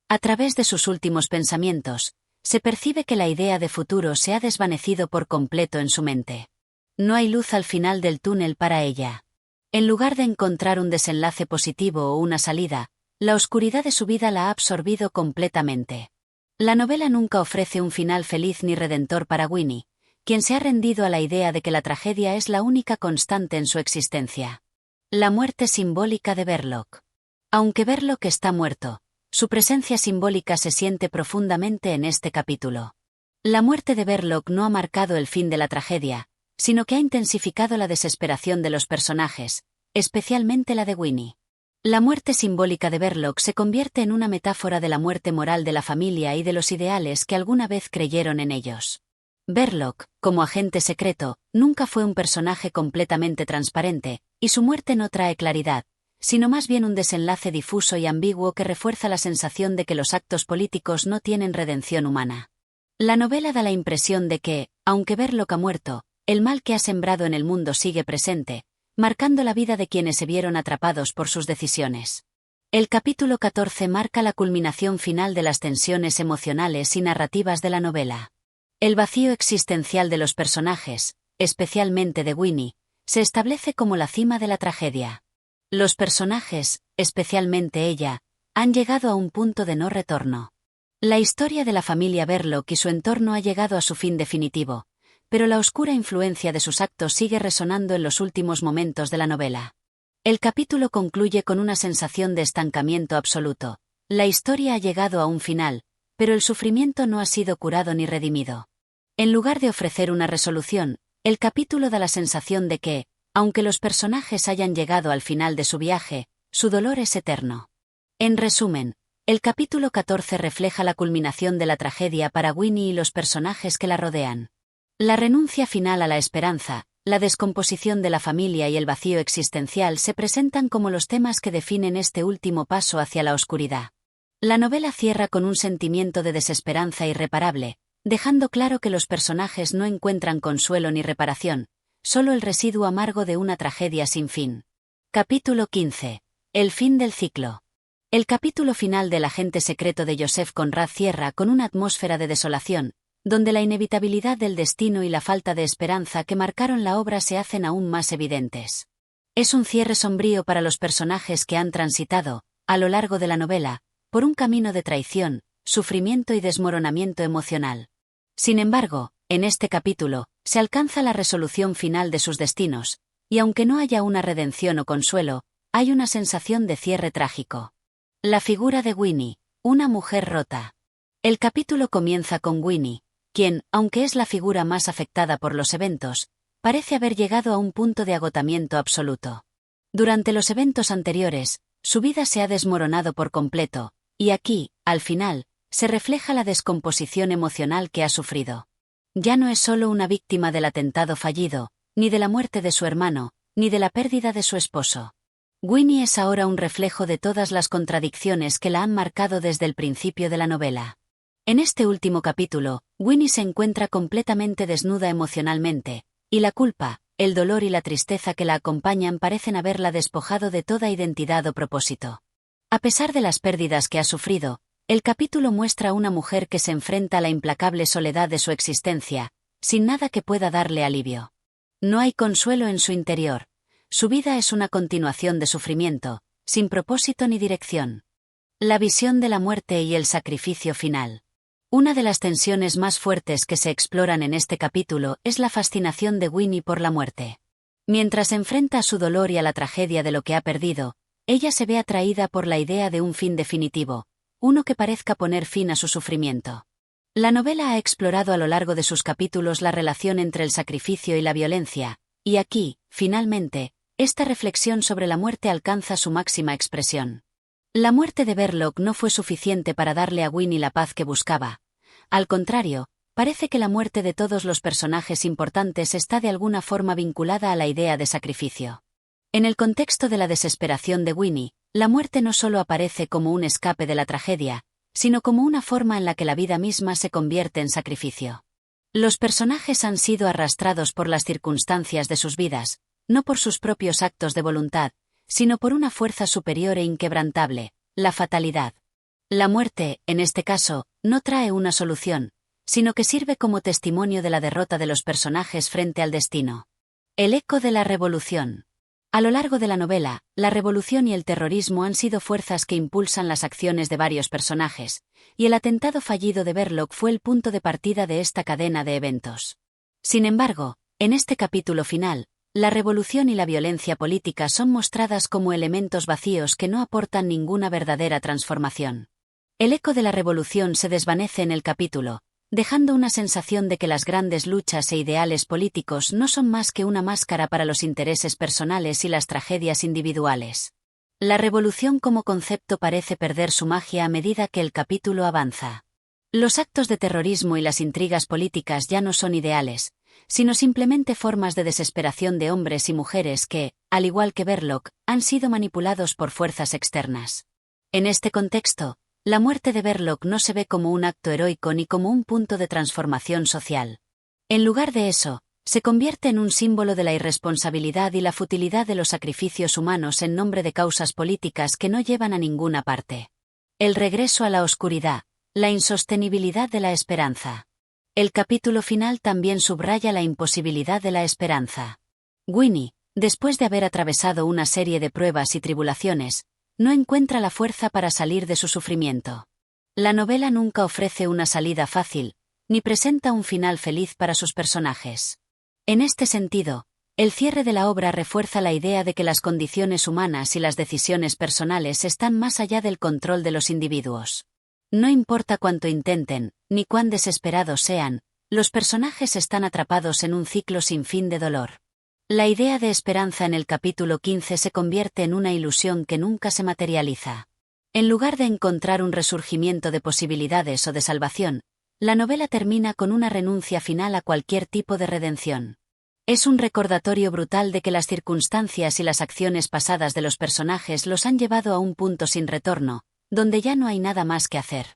A través de sus últimos pensamientos, se percibe que la idea de futuro se ha desvanecido por completo en su mente. No hay luz al final del túnel para ella. En lugar de encontrar un desenlace positivo o una salida, la oscuridad de su vida la ha absorbido completamente. La novela nunca ofrece un final feliz ni redentor para Winnie, quien se ha rendido a la idea de que la tragedia es la única constante en su existencia. La muerte simbólica de Verloc. Aunque Verloc está muerto, su presencia simbólica se siente profundamente en este capítulo. La muerte de Verloc no ha marcado el fin de la tragedia, sino que ha intensificado la desesperación de los personajes, especialmente la de Winnie. La muerte simbólica de Verloc se convierte en una metáfora de la muerte moral de la familia y de los ideales que alguna vez creyeron en ellos. Verloc, como agente secreto, nunca fue un personaje completamente transparente, y su muerte no trae claridad, sino más bien un desenlace difuso y ambiguo que refuerza la sensación de que los actos políticos no tienen redención humana. La novela da la impresión de que, aunque Verloc ha muerto, el mal que ha sembrado en el mundo sigue presente, marcando la vida de quienes se vieron atrapados por sus decisiones. El capítulo 14 marca la culminación final de las tensiones emocionales y narrativas de la novela. El vacío existencial de los personajes, especialmente de Winnie, se establece como la cima de la tragedia. Los personajes, especialmente ella, han llegado a un punto de no retorno. La historia de la familia Verloc y su entorno ha llegado a su fin definitivo, pero la oscura influencia de sus actos sigue resonando en los últimos momentos de la novela. El capítulo concluye con una sensación de estancamiento absoluto. La historia ha llegado a un final, pero el sufrimiento no ha sido curado ni redimido. En lugar de ofrecer una resolución, el capítulo da la sensación de que, aunque los personajes hayan llegado al final de su viaje, su dolor es eterno. En resumen, el capítulo 14 refleja la culminación de la tragedia para Winnie y los personajes que la rodean. La renuncia final a la esperanza, la descomposición de la familia y el vacío existencial se presentan como los temas que definen este último paso hacia la oscuridad. La novela cierra con un sentimiento de desesperanza irreparable, dejando claro que los personajes no encuentran consuelo ni reparación, solo el residuo amargo de una tragedia sin fin. Capítulo 15. El fin del ciclo. El capítulo final del agente secreto de Joseph Conrad cierra con una atmósfera de desolación, donde la inevitabilidad del destino y la falta de esperanza que marcaron la obra se hacen aún más evidentes. Es un cierre sombrío para los personajes que han transitado, a lo largo de la novela, por un camino de traición, sufrimiento y desmoronamiento emocional. Sin embargo, en este capítulo, se alcanza la resolución final de sus destinos, y aunque no haya una redención o consuelo, hay una sensación de cierre trágico. La figura de Winnie, una mujer rota. El capítulo comienza con Winnie, quien, aunque es la figura más afectada por los eventos, parece haber llegado a un punto de agotamiento absoluto. Durante los eventos anteriores, su vida se ha desmoronado por completo, y aquí, al final, se refleja la descomposición emocional que ha sufrido. Ya no es solo una víctima del atentado fallido, ni de la muerte de su hermano, ni de la pérdida de su esposo. Winnie es ahora un reflejo de todas las contradicciones que la han marcado desde el principio de la novela. En este último capítulo, Winnie se encuentra completamente desnuda emocionalmente, y la culpa, el dolor y la tristeza que la acompañan parecen haberla despojado de toda identidad o propósito. A pesar de las pérdidas que ha sufrido, el capítulo muestra a una mujer que se enfrenta a la implacable soledad de su existencia, sin nada que pueda darle alivio. No hay consuelo en su interior. Su vida es una continuación de sufrimiento, sin propósito ni dirección. La visión de la muerte y el sacrificio final. Una de las tensiones más fuertes que se exploran en este capítulo es la fascinación de Winnie por la muerte. Mientras enfrenta a su dolor y a la tragedia de lo que ha perdido, ella se ve atraída por la idea de un fin definitivo, uno que parezca poner fin a su sufrimiento. La novela ha explorado a lo largo de sus capítulos la relación entre el sacrificio y la violencia, y aquí, finalmente, esta reflexión sobre la muerte alcanza su máxima expresión. La muerte de Verloc no fue suficiente para darle a Winnie la paz que buscaba. Al contrario, parece que la muerte de todos los personajes importantes está de alguna forma vinculada a la idea de sacrificio. En el contexto de la desesperación de Winnie, la muerte no solo aparece como un escape de la tragedia, sino como una forma en la que la vida misma se convierte en sacrificio. Los personajes han sido arrastrados por las circunstancias de sus vidas, no por sus propios actos de voluntad, sino por una fuerza superior e inquebrantable, la fatalidad. La muerte, en este caso, no trae una solución, sino que sirve como testimonio de la derrota de los personajes frente al destino. El eco de la revolución. A lo largo de la novela, la revolución y el terrorismo han sido fuerzas que impulsan las acciones de varios personajes, y el atentado fallido de Verloc fue el punto de partida de esta cadena de eventos. Sin embargo, en este capítulo final, la revolución y la violencia política son mostradas como elementos vacíos que no aportan ninguna verdadera transformación. El eco de la revolución se desvanece en el capítulo, dejando una sensación de que las grandes luchas e ideales políticos no son más que una máscara para los intereses personales y las tragedias individuales. La revolución como concepto parece perder su magia a medida que el capítulo avanza. Los actos de terrorismo y las intrigas políticas ya no son ideales, sino simplemente formas de desesperación de hombres y mujeres que, al igual que Verloc, han sido manipulados por fuerzas externas. En este contexto, la muerte de Verloc no se ve como un acto heroico ni como un punto de transformación social. En lugar de eso, Se convierte en un símbolo de la irresponsabilidad y la futilidad de los sacrificios humanos en nombre de causas políticas que no llevan a ninguna parte. El regreso a la oscuridad, la insostenibilidad de la esperanza. El capítulo final también subraya la imposibilidad de la esperanza. Winnie, después de haber atravesado una serie de pruebas y tribulaciones, no encuentra la fuerza para salir de su sufrimiento. La novela nunca ofrece una salida fácil, ni presenta un final feliz para sus personajes. En este sentido, el cierre de la obra refuerza la idea de que las condiciones humanas y las decisiones personales están más allá del control de los individuos. No importa cuánto intenten, ni cuán desesperados sean, los personajes están atrapados en un ciclo sin fin de dolor. La idea de esperanza en el capítulo 15 se convierte en una ilusión que nunca se materializa. En lugar de encontrar un resurgimiento de posibilidades o de salvación, la novela termina con una renuncia final a cualquier tipo de redención. Es un recordatorio brutal de que las circunstancias y las acciones pasadas de los personajes los han llevado a un punto sin retorno, donde ya no hay nada más que hacer.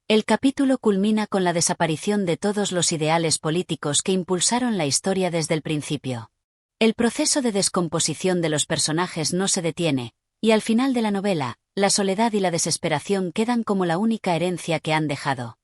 El capítulo culmina con la desaparición de todos los ideales políticos que impulsaron la historia desde el principio. El proceso de descomposición de los personajes no se detiene, y al final de la novela, la soledad y la desesperación quedan como la única herencia que han dejado.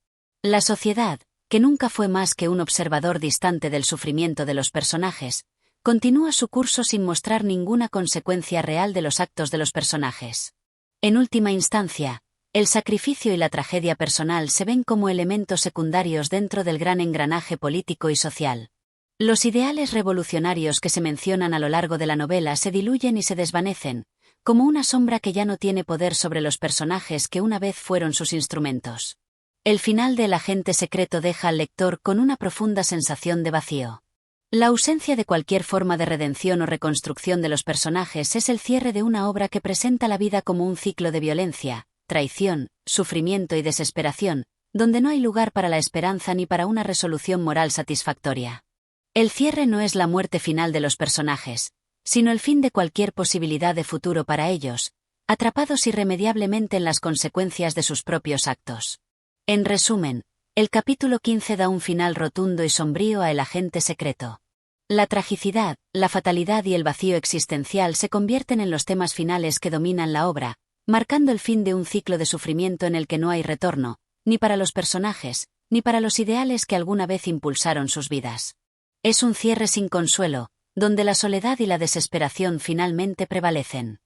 La sociedad, que nunca fue más que un observador distante del sufrimiento de los personajes, continúa su curso sin mostrar ninguna consecuencia real de los actos de los personajes. En última instancia, el sacrificio y la tragedia personal se ven como elementos secundarios dentro del gran engranaje político y social. Los ideales revolucionarios que se mencionan a lo largo de la novela se diluyen y se desvanecen, como una sombra que ya no tiene poder sobre los personajes que una vez fueron sus instrumentos. El final de El agente secreto deja al lector con una profunda sensación de vacío. La ausencia de cualquier forma de redención o reconstrucción de los personajes es el cierre de una obra que presenta la vida como un ciclo de violencia, traición, sufrimiento y desesperación, donde no hay lugar para la esperanza ni para una resolución moral satisfactoria. El cierre no es la muerte final de los personajes, sino el fin de cualquier posibilidad de futuro para ellos, atrapados irremediablemente en las consecuencias de sus propios actos. En resumen, el capítulo 15 da un final rotundo y sombrío a El agente secreto. La tragicidad, la fatalidad y el vacío existencial se convierten en los temas finales que dominan la obra, marcando el fin de un ciclo de sufrimiento en el que no hay retorno, ni para los personajes, ni para los ideales que alguna vez impulsaron sus vidas. Es un cierre sin consuelo, donde la soledad y la desesperación finalmente prevalecen.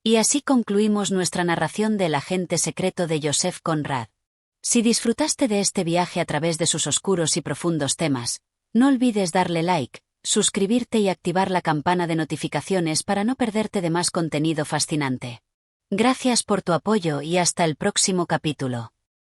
Y así concluimos nuestra narración de El agente secreto de Joseph Conrad. Si disfrutaste de este viaje a través de sus oscuros y profundos temas, no olvides darle like, suscribirte y activar la campana de notificaciones para no perderte de más contenido fascinante. Gracias por tu apoyo y hasta el próximo capítulo.